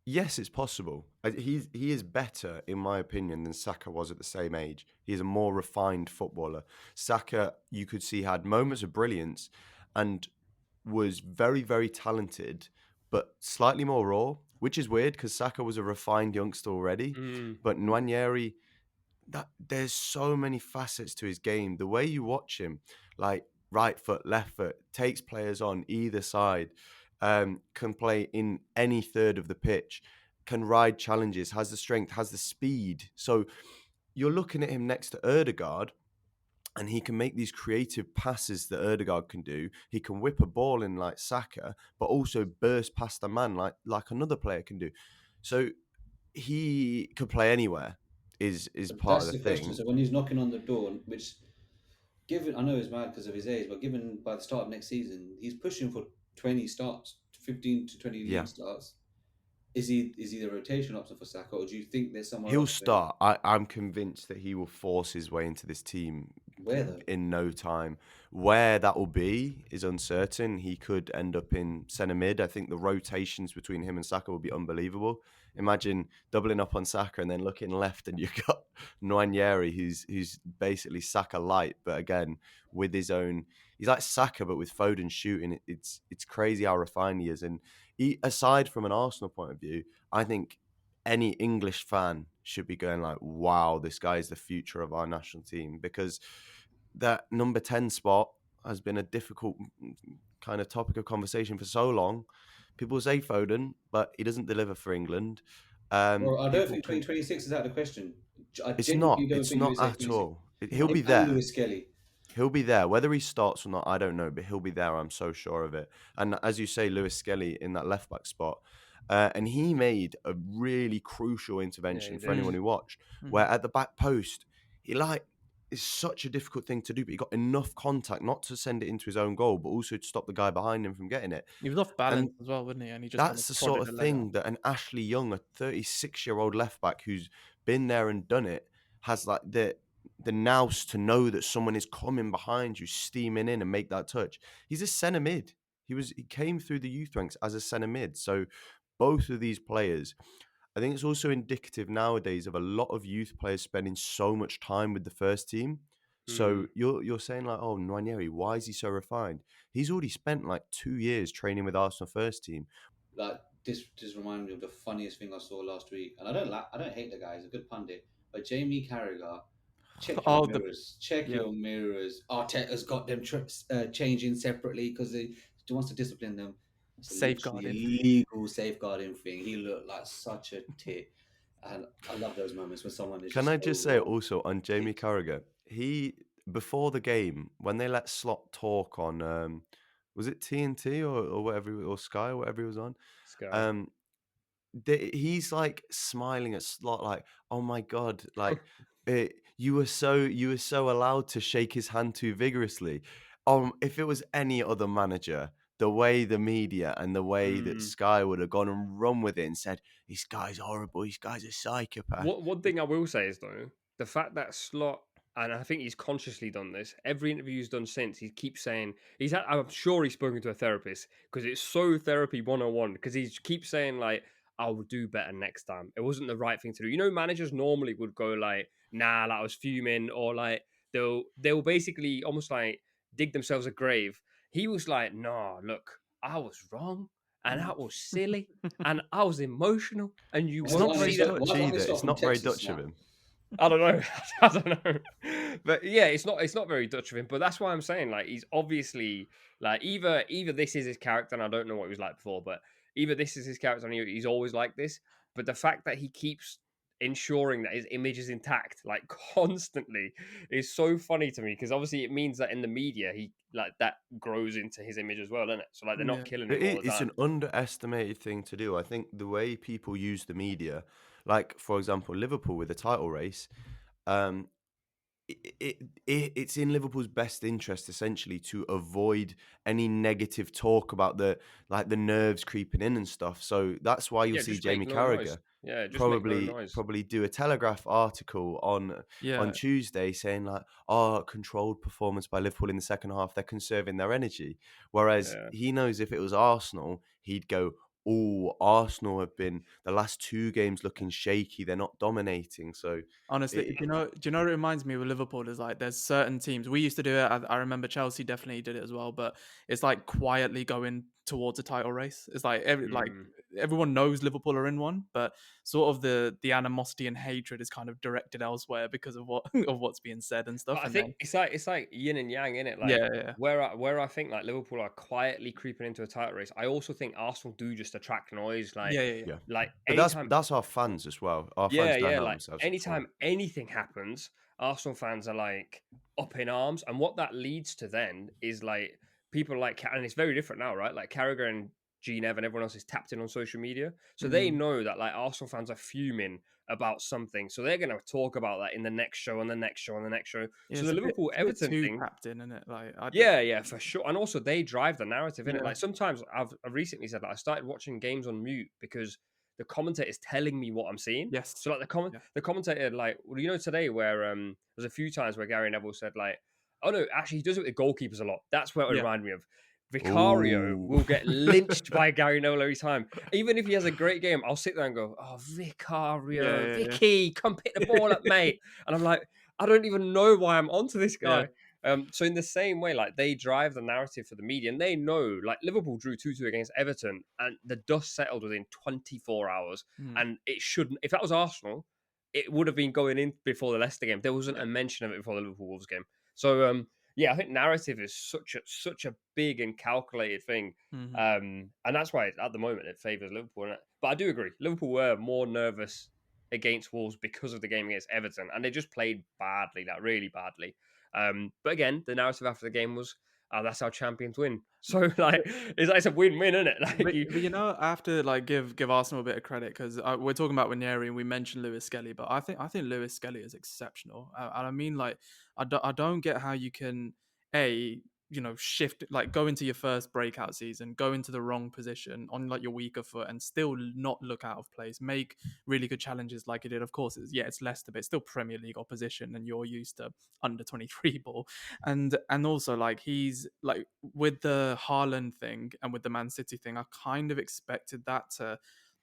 yes, it's possible. He is better, in my opinion, than Saka was at the same age. He is a more refined footballer. Saka, you could see, had moments of brilliance and was very, very talented, but slightly more raw, which is weird because Saka was a refined youngster already. But Nwaneri, there's so many facets to his game. The way you watch him, like right foot, left foot, takes players on either side, can play in any third of the pitch, can ride challenges, has the strength, has the speed. So you're looking at him next to Ødegaard, and he can make these creative passes that Ødegaard can do. He can whip a ball in like Saka, but also burst past a man like another player can do. So he could play anywhere. Is part of the thing. Question. So when he's knocking on the door, which, given, I know he's mad because of his age, but given by the start of next season, he's pushing for 20 starts, 15 to 20 league starts. Is he the rotation option for Saka, or do you think there's someone He'll else start. I'm convinced that he will force his way into this team Where though? in no time. Where that will be is uncertain. He could end up in centre mid. I think the rotations between him and Saka will be unbelievable. Imagine doubling up on Saka and then looking left and you've got Nwaneri, who's basically Saka light, but again with his own. He's like Saka, but with Foden shooting. It's crazy how refined he is. And aside from an Arsenal point of view, I think any English fan should be going like, "Wow, this guy is the future of our national team," because that number 10 spot has been a difficult kind of topic of conversation for so long. People say Foden, but he doesn't deliver for England. Well, I don't think 2026 is out of the question. It's not at all. He'll be And there. Lewis Skelly. He'll be there. Whether he starts or not, I don't know, but he'll be there. I'm so sure of it. And as you say, Lewis Skelly in that left back spot. And he made a really crucial intervention for anyone who watched, where at the back post, he it's such a difficult thing to do, but he got enough contact not to send it into his own goal, but also to stop the guy behind him from getting it. He was off And balance as well, wasn't he? And he just kind that's of the sort prodded of the leg out. thing that an Ashley Young, a 36-year-old left back who's been there and done it, has like the nous to know that someone is coming behind you, steaming in and make that touch. He's a centre mid. He came through the youth ranks as a centre mid. So both of these players, I think it's also indicative nowadays of a lot of youth players spending so much time with the first team. So you're saying like, oh, Nwaneri, why is he so refined? He's already spent like 2 years training with Arsenal first team. Like this just reminded me of the funniest thing I saw last week, and I don't hate the guy; he's a good pundit. But Jamie Carragher, check your Oh, mirrors, check yeah. your mirrors. Arteta's got them changing separately because he wants to discipline them. It's Safeguarding. literally a legal safeguarding thing. He looked like such a tit, and I love those moments when someone is. Can I just say overall also on Jamie tit. Carragher, he before the game when they let Slot talk on was it TNT or whatever or Sky or whatever he was on, Sky. um he's like smiling at Slot like, oh my god, like you were so allowed to shake his hand too vigorously. If it was any other manager, the way the media and the way that Sky would have gone and run with it and said, this guy's horrible, this guy's a psychopath. One thing I will say is though, the fact that Slot, and I think he's consciously done this. Every interview he's done since, he keeps saying I'm sure he's spoken to a therapist because it's so therapy 101. Because he keeps saying like, "I will do better next time. It wasn't the right thing to do." You know, managers normally would go like, "Nah, like I was fuming," or like they'll basically almost like dig themselves a grave. He was like, "No, look, I was wrong, and that was silly." And I was emotional, and you It's won't not very see that. Dutch Why either. is Slot It's from not very Texas Dutch of now? him. I don't know. I don't know. But yeah, it's not very Dutch of him. But that's why I'm saying like he's obviously like either this is his character, and I don't know what he was like before, but either this is his character and he's always like this. But the fact that he keeps ensuring that his image is intact like constantly is so funny to me because obviously it means that in the media he like that grows into his image as well, doesn't it? So like they're not Yeah. killing him all the It's time. an underestimated thing to do. I think the way people use the media, like for example, Liverpool with the title race, um, it's in Liverpool's best interest essentially to avoid any negative talk about the nerves creeping in and stuff. So that's why you'll Yeah, see just make Jamie no noise. Carragher Yeah, just make no probably noise. probably do a Telegraph article on Yeah. Tuesday saying like, oh, controlled performance by Liverpool in the second half, they're conserving their energy. Whereas Yeah. he knows if it was Arsenal, he'd go, oh, Arsenal have been the last 2 games looking shaky, they're not dominating. So Honestly, it, do you know what it reminds me with Liverpool is like there's certain teams we used to do it. I remember Chelsea definitely did it as well, but it's like quietly going towards a title race. It's like everyone knows Liverpool are in one, but sort of the animosity and hatred is kind of directed elsewhere because of what of what's being said and stuff. But I And think then it's like yin and yang in it. Like yeah, where I think like Liverpool are quietly creeping into a title race. I also think Arsenal do just attract noise. yeah. yeah. Like But anytime, that's our fans as well. Our yeah, fans don't yeah. help Like themselves at all. anytime anything happens, Arsenal fans are like up in arms, and what that leads to then is like people like, and it's very different now, right? Like Carragher and Nev and everyone else is tapped in on social media, so they Mm. know that like Arsenal fans are fuming about something, so they're going to talk about that in the next show and the next show and the next show. Yeah, So the Liverpool it's a bit Everton too thing. tapped in, isn't it? Like Yeah, yeah, for sure. And also, they drive the narrative in it. yeah, Like sometimes I've recently said that I started watching games on mute because the commentator is telling me what I'm seeing. yes, So like yeah, the commentator, like, well, you know, today where there's a few times where Gary Neville said like, oh no, actually he does it with goalkeepers a lot. That's what it yeah. reminded me of. Vicario Ooh. will get lynched by Gary Neville every time. Even if he has a great game, I'll sit there and go, "Oh, Vicario, Yeah, yeah, Vicky, come pick the ball up, mate." And I'm like, I don't even know why I'm onto this yeah. guy. So in the same way, like they drive the narrative for the media, and they know, like Liverpool drew 2-2 against Everton, and the dust settled within 24 hours. Mm, And it shouldn't. If that was Arsenal, it would have been going in before the Leicester game. There wasn't yeah. a mention of it before the Liverpool Wolves game. So yeah, I think narrative is such a big and calculated thing, Mhm. and that's why at the moment it favours Liverpool. But I do agree, Liverpool were more nervous against Wolves because of the game against Everton, and they just played badly, like really badly. But again, the narrative after the game was that's how champions win. So like it's a win-win, isn't it? Like But you know, I have to like give Arsenal a bit of credit because we're talking about Nwaneri and we mentioned Lewis Skelly, but I think Lewis Skelly is exceptional, and I mean like I don't get how you can shift, like, go into your first breakout season, go into the wrong position on like your weaker foot and still not look out of place, make really good challenges like he did. Of course, it's Leicester, but it's still Premier League opposition and you're used to under 23 ball. And also, like, he's like, with the Haaland thing and with the Man City thing, I kind of expected that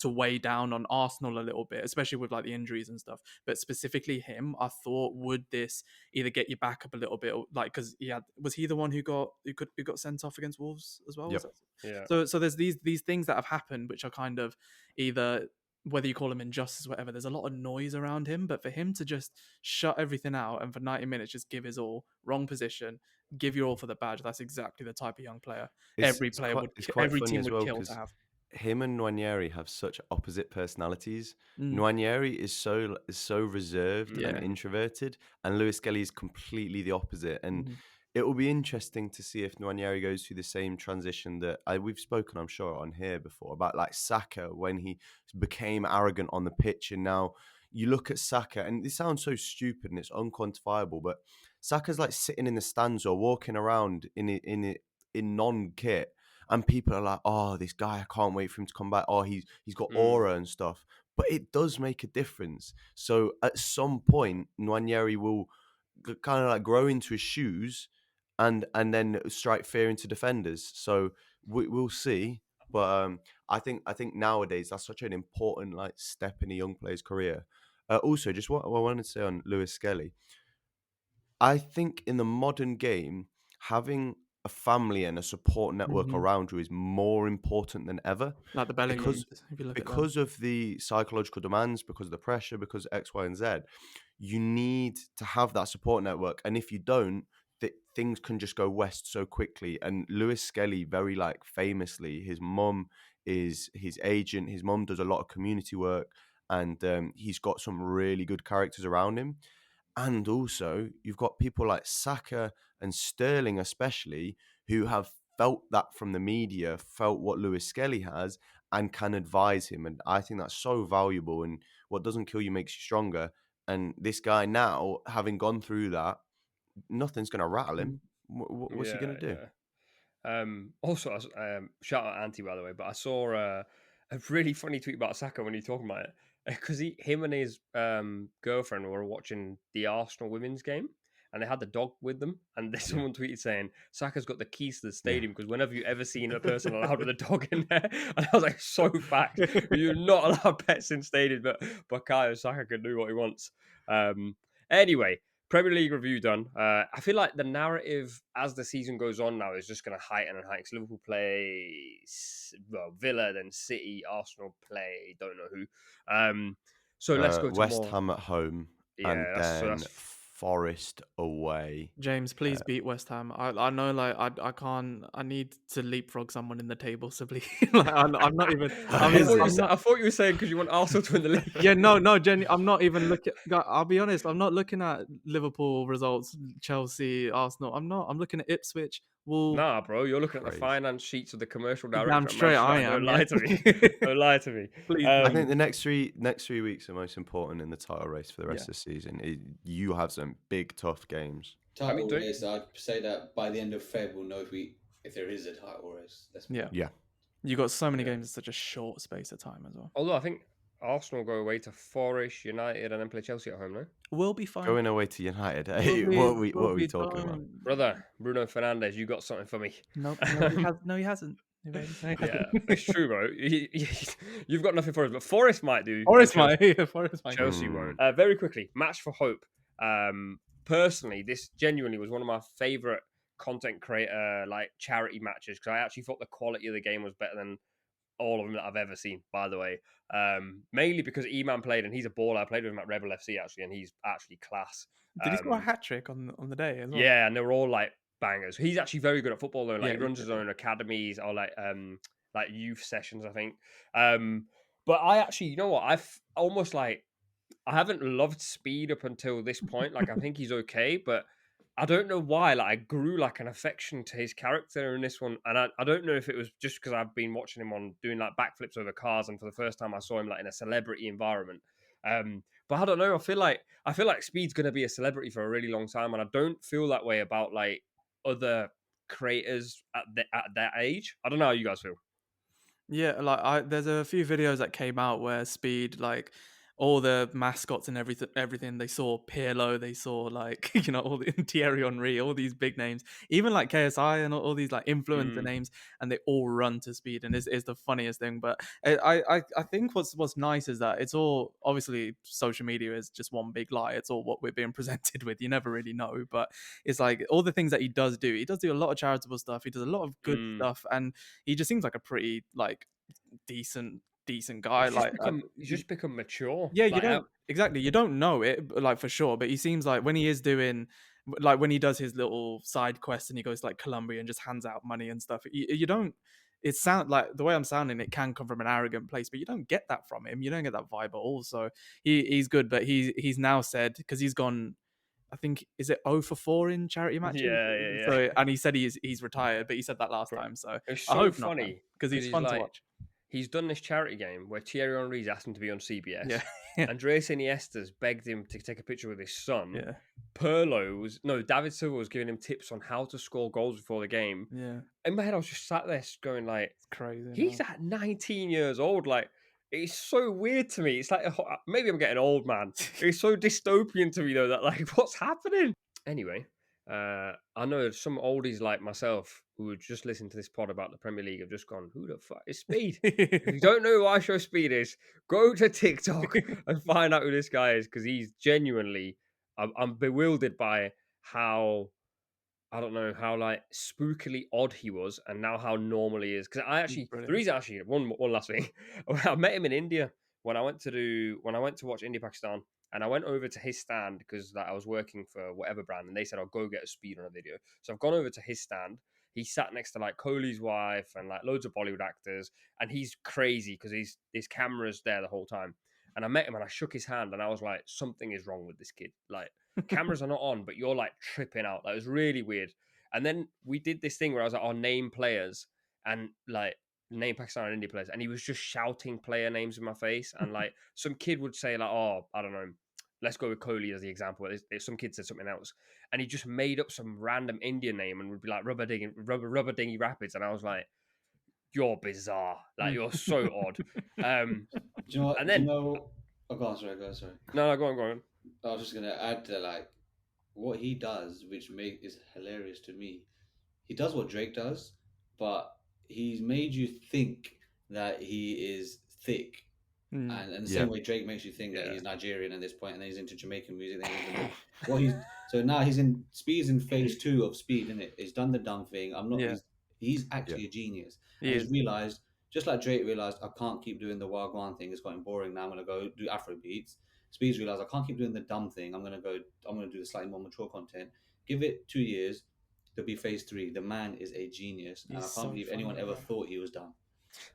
to weigh down on Arsenal a little bit, especially with like the injuries and stuff. But specifically him, I thought, would this either get you back up a little bit, or, like, because was he the one who got sent off against Wolves as well? Yep. yeah. So there's these things that have happened which are kind of either, whether you call him injustice or whatever, there's a lot of noise around him. But for him to just shut everything out and for 90 minutes just give his all, wrong position, give your all for the badge, that's exactly the type of young player every player every team would kill to have. Him and Nwaneri have such opposite personalities. Mm. Nwaneri is so reserved Yeah. and introverted, and Lewis Skelly is completely the opposite. And Mhm. it will be interesting to see if Nwaneri goes through the same transition that we've spoken, I'm sure, on here before about, like, Saka, when he became arrogant on the pitch. And now you look at Saka, and this sounds so stupid and it's unquantifiable, but Saka's like sitting in the stands or walking around in non-kit, and people are like, "Oh, this guy, I can't wait for him to come back. Oh, he's got aura and stuff." But it does make a difference. So at some point, Nwaneri will kind of like grow into his shoes, and then strike fear into defenders. So we'll see. But I think nowadays that's such an important, like, step in a young player's career. Also, just what I wanted to say on Lewis Skelly, I think in the modern game, having a family and a support network Mhm. around you is more important than ever, Like the because Bellinghams, if you look at them. of the psychological demands, because of the pressure, because of X, Y, and Z. You need to have that support network, and if you don't, things can just go west so quickly. And Lewis Skelly, very, like, famously, his mum is his agent. His mum does a lot of community work, and he's got some really good characters around him. And also, you've got people like Saka and Sterling, especially, who have felt that from the media, felt what Lewis Skelly has, and can advise him. And I think that's so valuable. And what doesn't kill you makes you stronger. And this guy now, having gone through that, nothing's going to rattle him. What's he going to do? Yeah. Also, shout out Anty, by the way, but I saw a really funny tweet about Saka when you're talking about it, because him and his girlfriend were watching the Arsenal women's game, and they had the dog with them, and then someone tweeted saying Saka's got the keys to the stadium because whenever you ever seen a person allowed with a dog in there, and I was like, so fact, you're not allowed pets in stadium, but Bukayo Saka can do what he wants. Anyway. Premier League review done. I feel like the narrative as the season goes on now is just going to heighten and heighten. Liverpool play, Villa, then City, Arsenal play, don't know who. So let's go to West more. Ham at home, and Yeah, then that's Forest away. James, please beat West Ham. I know, like, I can't. I need to leapfrog someone in the table, so please. Like, I'm not even. I mean, I thought you were saying because you want Arsenal to win the league. Yeah, no, Jenny, I'm not even looking. I'll be honest. I'm not looking at Liverpool results, Chelsea, Arsenal. I'm not. I'm looking at Ipswich, Wolves. Nah, bro, you're looking at the Crazy. finance sheets of the commercial Damn director. straight I am. Don't lie to me. Don't lie to me. Please, I think the next 3 weeks are most important in the title race for the rest Yeah. of the season. You have some big, tough games. Title race, I'd say that by the end of Feb, we'll know if there is a title race. Yeah. You got so many games in such a short space of time as well. Although I think Arsenal go away to Forest, United, and then play Chelsea at home, no? We'll be fine. Going away to United. We'll What are we be talking about? fine. Brother, Bruno Fernandes, you got something for me. No, he hasn't. Yeah, it's true, bro. You've got nothing for us, but Forest might do. Forest Chelsea, might. Chelsea won't. Very quickly, Match for Hope. Personally, this genuinely was one of my favourite content creator, like, charity matches, because I actually thought the quality of the game was better than all of them that I've ever seen, by the way. Mainly because E-Man played, and he's a baller. I played with him at Rebel FC, actually, and he's actually class. Did he score a hat trick on the day as well? Yeah, and they were all, like, bangers. He's actually very good at football, though. Like, Yeah, he runs his own academies or, like youth sessions, I think. But I actually, you know what? I've almost, like, I haven't loved Speed up until this point. Like, I think he's okay, but I don't know why. Like I grew like an affection to his character in this one, and I don't know if it was just because I've been watching him on doing like backflips over cars, and for the first time I saw him like in a celebrity environment. But I don't know. I feel like Speed's gonna be a celebrity for a really long time, and I don't feel that way about like other creators at that age. I don't know how you guys feel. Yeah, like there's a few videos that came out where Speed, like all the mascots and everything they saw Pirlo, they saw like all the Thierry Henry, all these big names, even like KSI and all these like influencer Mm. names, and they all run to Speed, and it's the funniest thing. But I think what's nice is that it's all obviously social media is just one big lie. It's all what we're being presented with. You never really know, but it's like all the things that he does do. He does do a lot of charitable stuff. He does a lot of good stuff, and he just seems like a pretty like decent guy. Like He's just become mature. yeah, you Like, don't exactly. You don't know it, like for sure, but he seems like when he is doing, like when he does his little side quest and he goes to, like Colombia and just hands out money and stuff. You don't. It sound like the way I'm sounding. It can come from an arrogant place, but you don't get that from him. You don't get that vibe at all. So he's good, but he's now said because he's gone. I think is it 0 for 4 in charity matches. Yeah. So and he said he's retired, but he said that last Bro, time. So it's I so hope funny because he's fun to watch. He's done this charity game where Thierry Henry's asked him to be on CBS. Yeah. Andreas Iniesta's begged him to take a picture with his son. Yeah. David Silva was giving him tips on how to score goals before the game. Yeah. In my head, I was just sat there going like, It's crazy. he's at 19 years old. Like, it's so weird to me. It's like, maybe I'm getting old, man. It's so dystopian to me, though, that like, what's happening? Anyway, I know some oldies like myself who would just listen to this pod about the Premier League have just gone, who the fuck is Speed? If you don't know who iShowSpeed is, go to TikTok and find out who this guy is, because he's genuinely, I'm bewildered by how, I don't know, how like spookily odd he was and now how normal he is. Because the reason actually, one last thing, I met him in India when I went to watch India Pakistan. And I went over to his stand because like, I was working for whatever brand, and they said, "I'll go get a Speed on a video." So I've gone over to his stand. He sat next to like Kohli's wife and like loads of Bollywood actors, and he's crazy because his camera's there the whole time. And I met him and I shook his hand, and I was like, "Something is wrong with this kid. Like, cameras are not on, but you're like tripping out." Like, it was really weird. And then we did this thing where I was like, "I'll name players," and like name Pakistan and India players, and he was just shouting player names in my face, and like some kid would say like, "Oh, I don't know, let's go with Kohli as the example." Some kid said something else, and he just made up some random Indian name and would be like Rubber Dingy Rapids, and I was like, "You're bizarre, like you're so odd." Do you know what? And then, oh, go on, sorry. No, go on. I was just gonna add to like what he does, which is hilarious to me. He does what Drake does, but he's made you think that he is thick. And the same way Drake makes you think that he's Nigerian at this point, and then he's into Jamaican music. So now Speed's in phase 2 of Speed, isn't it? He's done the dumb thing. He's actually a genius. He's realized, just like Drake realized, I can't keep doing the Wagwan thing. It's getting boring now. I'm gonna go do Afro beats. Speed's realized I can't keep doing the dumb thing. I'm gonna do the slightly more mature content. Give it 2 years. There'll be phase 3. The man is a genius, and I can't believe anyone ever thought he was dumb.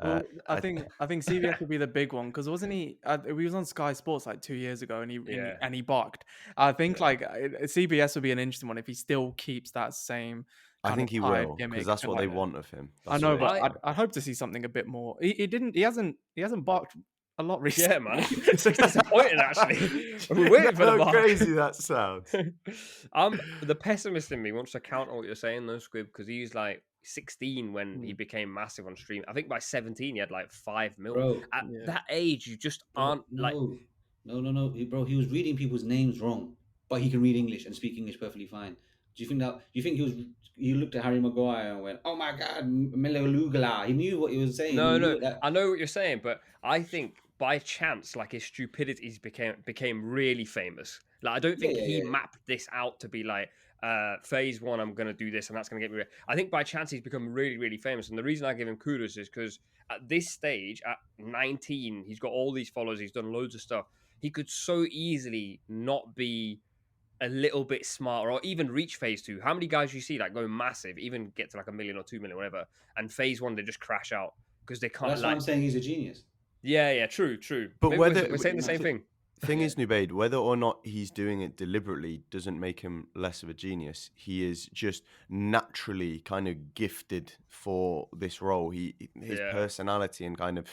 Well, I think CBS would be the big one because wasn't he? He was on Sky Sports like 2 years ago, and he barked. I think like CBS would be an interesting one if he still keeps that same. I think he will because that's what they want of him. I know, but I'd hope to see something a bit more. He hasn't barked a lot recently. Yeah, man. It's disappointing, actually. We're waiting for the bark. How crazy that sounds. The pessimist in me wants to counter what you're saying, though, Squib, because he's like 16 when he became massive on stream. I think by 17 he had like 5 mil. Bro, at that age, you just aren't like. No, bro. He was reading people's names wrong, but he can read English and speak English perfectly fine. Do you think he looked at Harry Maguire and went, "Oh my God, Melolugala"? He knew what he was saying. No, I know what you're saying, but I think by chance, like his stupidities became really famous. Like I don't think he mapped this out to be like phase 1. I'm gonna do this, and that's gonna get me. I think by chance he's become really, really famous, and the reason I give him kudos is because at this stage, at 19, he's got all these followers. He's done loads of stuff. He could so easily not be a little bit smarter or even reach phase 2. How many guys you see like go massive, even get to like 1 million or 2 million, whatever, and phase 1 they just crash out because they can't. That's why I'm saying he's a genius. Yeah, true. But maybe we're saying the same thing. Thing is, Nubaid, whether or not he's doing it deliberately doesn't make him less of a genius. He is just naturally kind of gifted for this role. His personality and kind of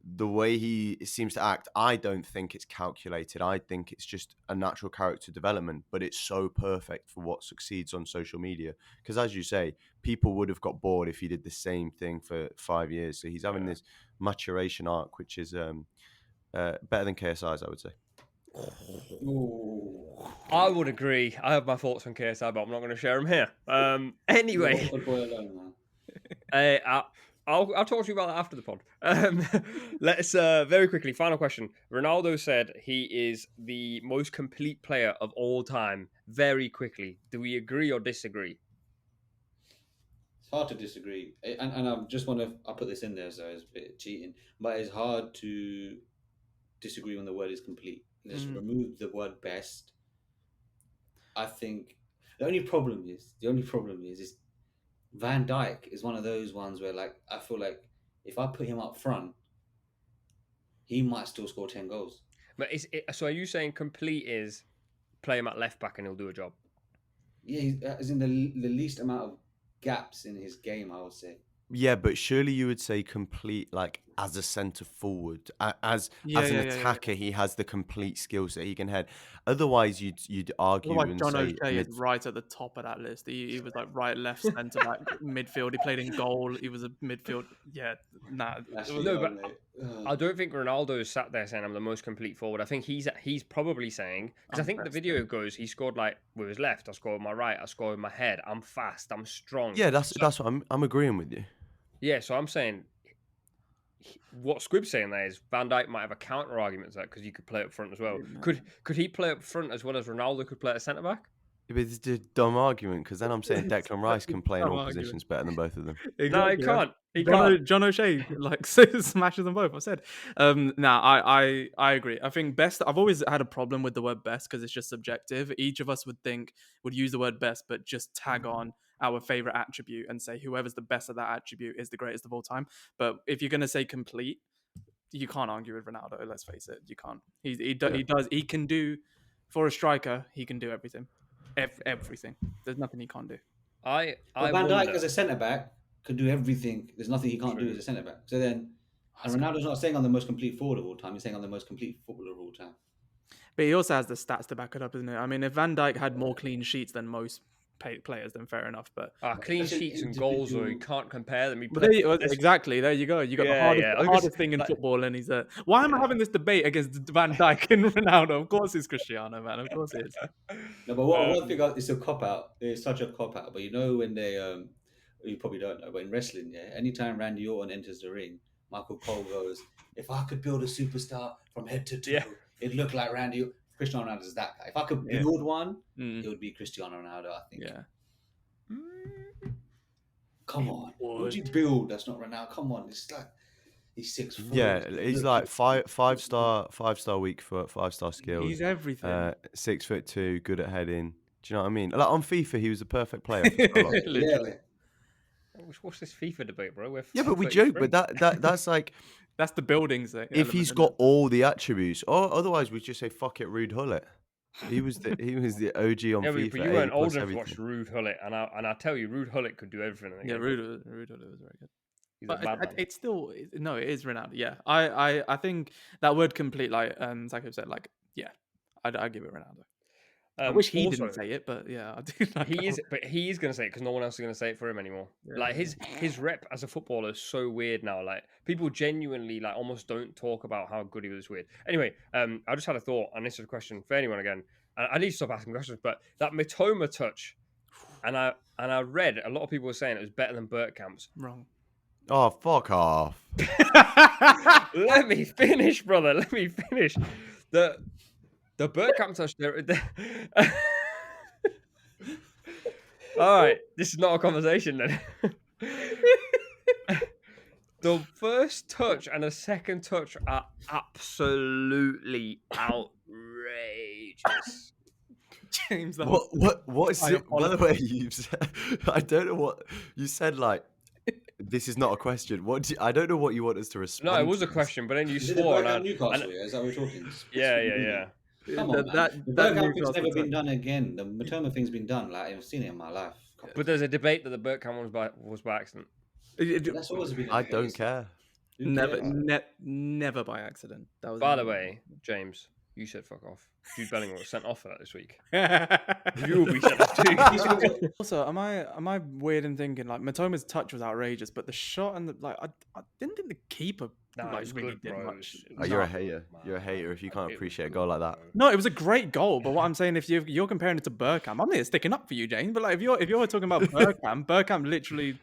the way he seems to act, I don't think it's calculated. I think it's just a natural character development, but it's so perfect for what succeeds on social media. Because as you say, people would have got bored if he did the same thing for 5 years. So he's having this maturation arc, which is better than KSI's, I would say. Ooh. I would agree. I have my thoughts on KSI, but I'm not going to share them here. Anyway, I'll talk to you about that after the pod. Let's very quickly. Final question. Ronaldo said he is the most complete player of all time. Very quickly, do we agree or disagree? It's hard to disagree, and I just want to. I put this in there, so it's a bit cheating, but it's hard to disagree when the word is complete. Let's remove the word best. I think the only problem is Van Dijk is one of those ones where, like, I feel like if I put him up front, he might still score 10 goals. But so are you saying complete is play him at left back and he'll do a job? Yeah, he's in the least amount of gaps in his game, I would say. Yeah, but surely you would say complete, like, as a centre forward, as an attacker, he has the complete skill set. He can head. Otherwise, you'd argue and John say O'Shea is right at the top of that list. He was like right, left, centre back, midfield. He played in goal. He was a midfield. Yeah, nah. No, but I don't think Ronaldo is sat there saying I'm the most complete forward. I think he's probably saying, because I think the video goes, he scored like with his left, I scored with my right, I scored with my head. I'm fast. I'm strong. Yeah, that's what I'm agreeing with you. Yeah, so I'm saying what Squib's saying there is Van Dijk might have a counter argument to that because you could play up front as well. Could he play up front as well as Ronaldo could play at centre back? It's a dumb argument because then I'm saying Declan Rice can play in all positions better than both of them. No, he can't. He can't. John O'Shea like smashes them both. I said, I agree. I think best. I've always had a problem with the word best because it's just subjective. Each of us would use the word best, but just tag on our favorite attribute and say whoever's the best at that attribute is the greatest of all time. But if you're gonna say complete, you can't argue with Ronaldo. Let's face it, you can't. He can do for a striker. He can do everything. Everything. There's nothing he can't do. Van Dijk as a centre back could do everything. There's nothing he can't do as a centre back. So then, and Ronaldo's not saying I'm the most complete forward of all time. He's saying I'm the most complete footballer of all time. But he also has the stats to back it up, isn't it? I mean, if Van Dijk had more clean sheets than most players, then fair enough. But clean sheets and goals, or you can't compare them. Exactly. There you go. You got the hardest thing in football, and he's why am I having this debate against Van Dijk and Ronaldo? Of course, it's Cristiano, man. Of course, it is. No, but one thing it's a cop out. It's such a cop out. But you know when they you probably don't know, but in wrestling, yeah, anytime Randy Orton enters the ring, Michael Cole goes, "If I could build a superstar from head to toe, it'd look like Randy." Cristiano Ronaldo is that guy. If I could build one, it would be Cristiano Ronaldo, I think. Yeah. Come on. What would you build? That's not Ronaldo. Come on. It's like he's 6'4". Yeah, he's like five star weak foot, 5-star skills. He's everything. 6'2", good at heading. Do you know what I mean? Like on FIFA, he was a perfect player. Literally. What's this FIFA debate, bro? But we joke, but that's like. That's the buildings. If he's got all the attributes, or otherwise we just say fuck it, Ruud Gullit. He was the OG on FIFA. But you weren't old enough to watch Ruud Gullit, and I tell you, Ruud Gullit could do everything. Yeah, Ruud Gullit was very good. He's but it's still it is Ronaldo. Yeah, I think that word complete, like Saka said, like I give it Ronaldo. I wish he didn't say it, but yeah, I do. He is going to say it because no one else is going to say it for him anymore. Yeah. Like his rep as a footballer is so weird now. Like people genuinely like almost don't talk about how good he was. Weird. Anyway, I just had a thought, and this is a question for anyone again. And I need to stop asking questions, but that Mitoma touch, and I read a lot of people were saying it was better than Bergkamp's. Wrong. Oh, fuck off! Let me finish, brother. Let me finish. The Bergkamp touch there. All right, this is not a conversation then. The first touch and the second touch are absolutely outrageous. James, what is it? By the way, you said, I don't know what you said. Like This is not a question. I don't know what you want us to respond. No, it was to a this. question, but then you Is it the swore. Bergkamp And Newcastle? Yeah, is that what we're talking? yeah. Come on, man. The that Bergkamp thing's Newcastle never been touch. done again. The Mitoma thing's been done. Like I've seen it in my life. But there's a debate that the Bergkamp was by accident. That's always been. I don't care. Who Never, cares? never by accident. That was By the way, James, you said fuck off. Jude Bellingham was sent off for that this week. You will be sent off too. Also, am I weird in thinking like Matoma's touch was outrageous, but the shot and I didn't think the keeper Nah, it like was really good, did bro. much. You're a No. hater. You're a hater if you can't It appreciate a was goal good, like that. bro. No, it was a great goal, but what I'm saying, if you're comparing it to Bergkamp, I'm not sticking up for you, James. But like, if you're talking about Bergkamp literally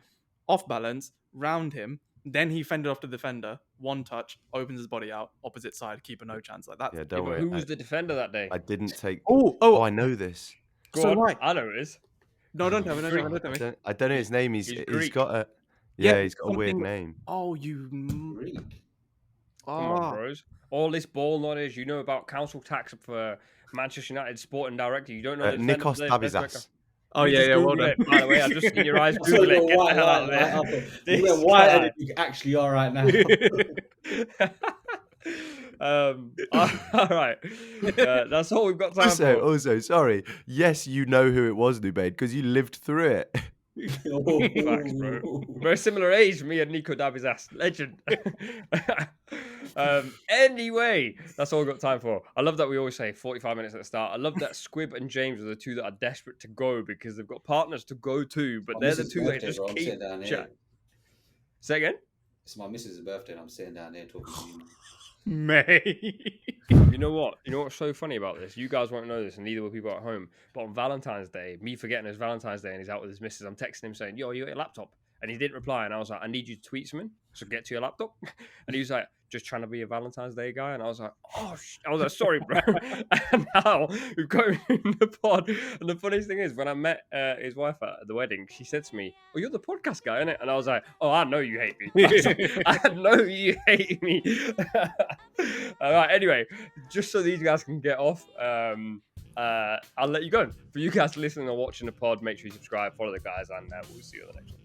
off balance, round him, then he fended off the defender, one touch, opens his body out, opposite side, keeper no chance. Like that. Yeah, Yeah, don't but worry. who was the defender that day? I didn't take. Oh, Oh, I know this. Go so on. right. I know it is. No, don't tell me. Don't tell me. Don't tell me. I don't know his name. He's He's he's Greek. got a Yeah, he's got a weird something- name. Oh, you. Greek. Come on, Ah. bros. All this ball knowledge, you know about council tax for Manchester United Sporting Director. You don't know the defender Nikos today, best Dabizas. Oh You yeah, just yeah. Well Google done. it, by the way, I've just seen your eyes I saw Google it. your Get the white hell out of line right there. up. This You went whiter guy. than you actually are right now. All right. That's all we've got time for. Also, sorry. Yes, you know who it was, Nubaid, because you lived through it. Facts, bro. Very similar age, me and Nico Dabizas. Legend. Anyway, that's all we've got time for. I love that we always say 45 minutes at the start. I love that Squib and James are the two that are desperate to go because they've got partners to go to, but My they're the missus' two that birthday, just bro. I'm keep sitting down here. chat. Say again? It's my missus' birthday and I'm sitting down here talking to you. Mate. You know what? You know what's so funny about this? You guys won't know this, and neither will people at home. But on Valentine's Day, me forgetting it's Valentine's Day and he's out with his missus, I'm texting him saying, "Yo, you at your laptop?" And he didn't reply, and I was like, "I need you to tweet something, so get to your laptop." And he was like, "Just trying to be a Valentine's Day guy," and I was like, "Oh," I was like, "Sorry, bro." And now we've got him in the pod, and the funniest thing is, when I met his wife at the wedding, she said to me, "Oh, you're the podcast guy, innit?" And I was like, "Oh, I know you hate me. I know you hate me." All right. Anyway, just so these guys can get off, I'll let you go. For you guys listening or watching the pod, make sure you subscribe, follow the guys, and we'll see you on the next one.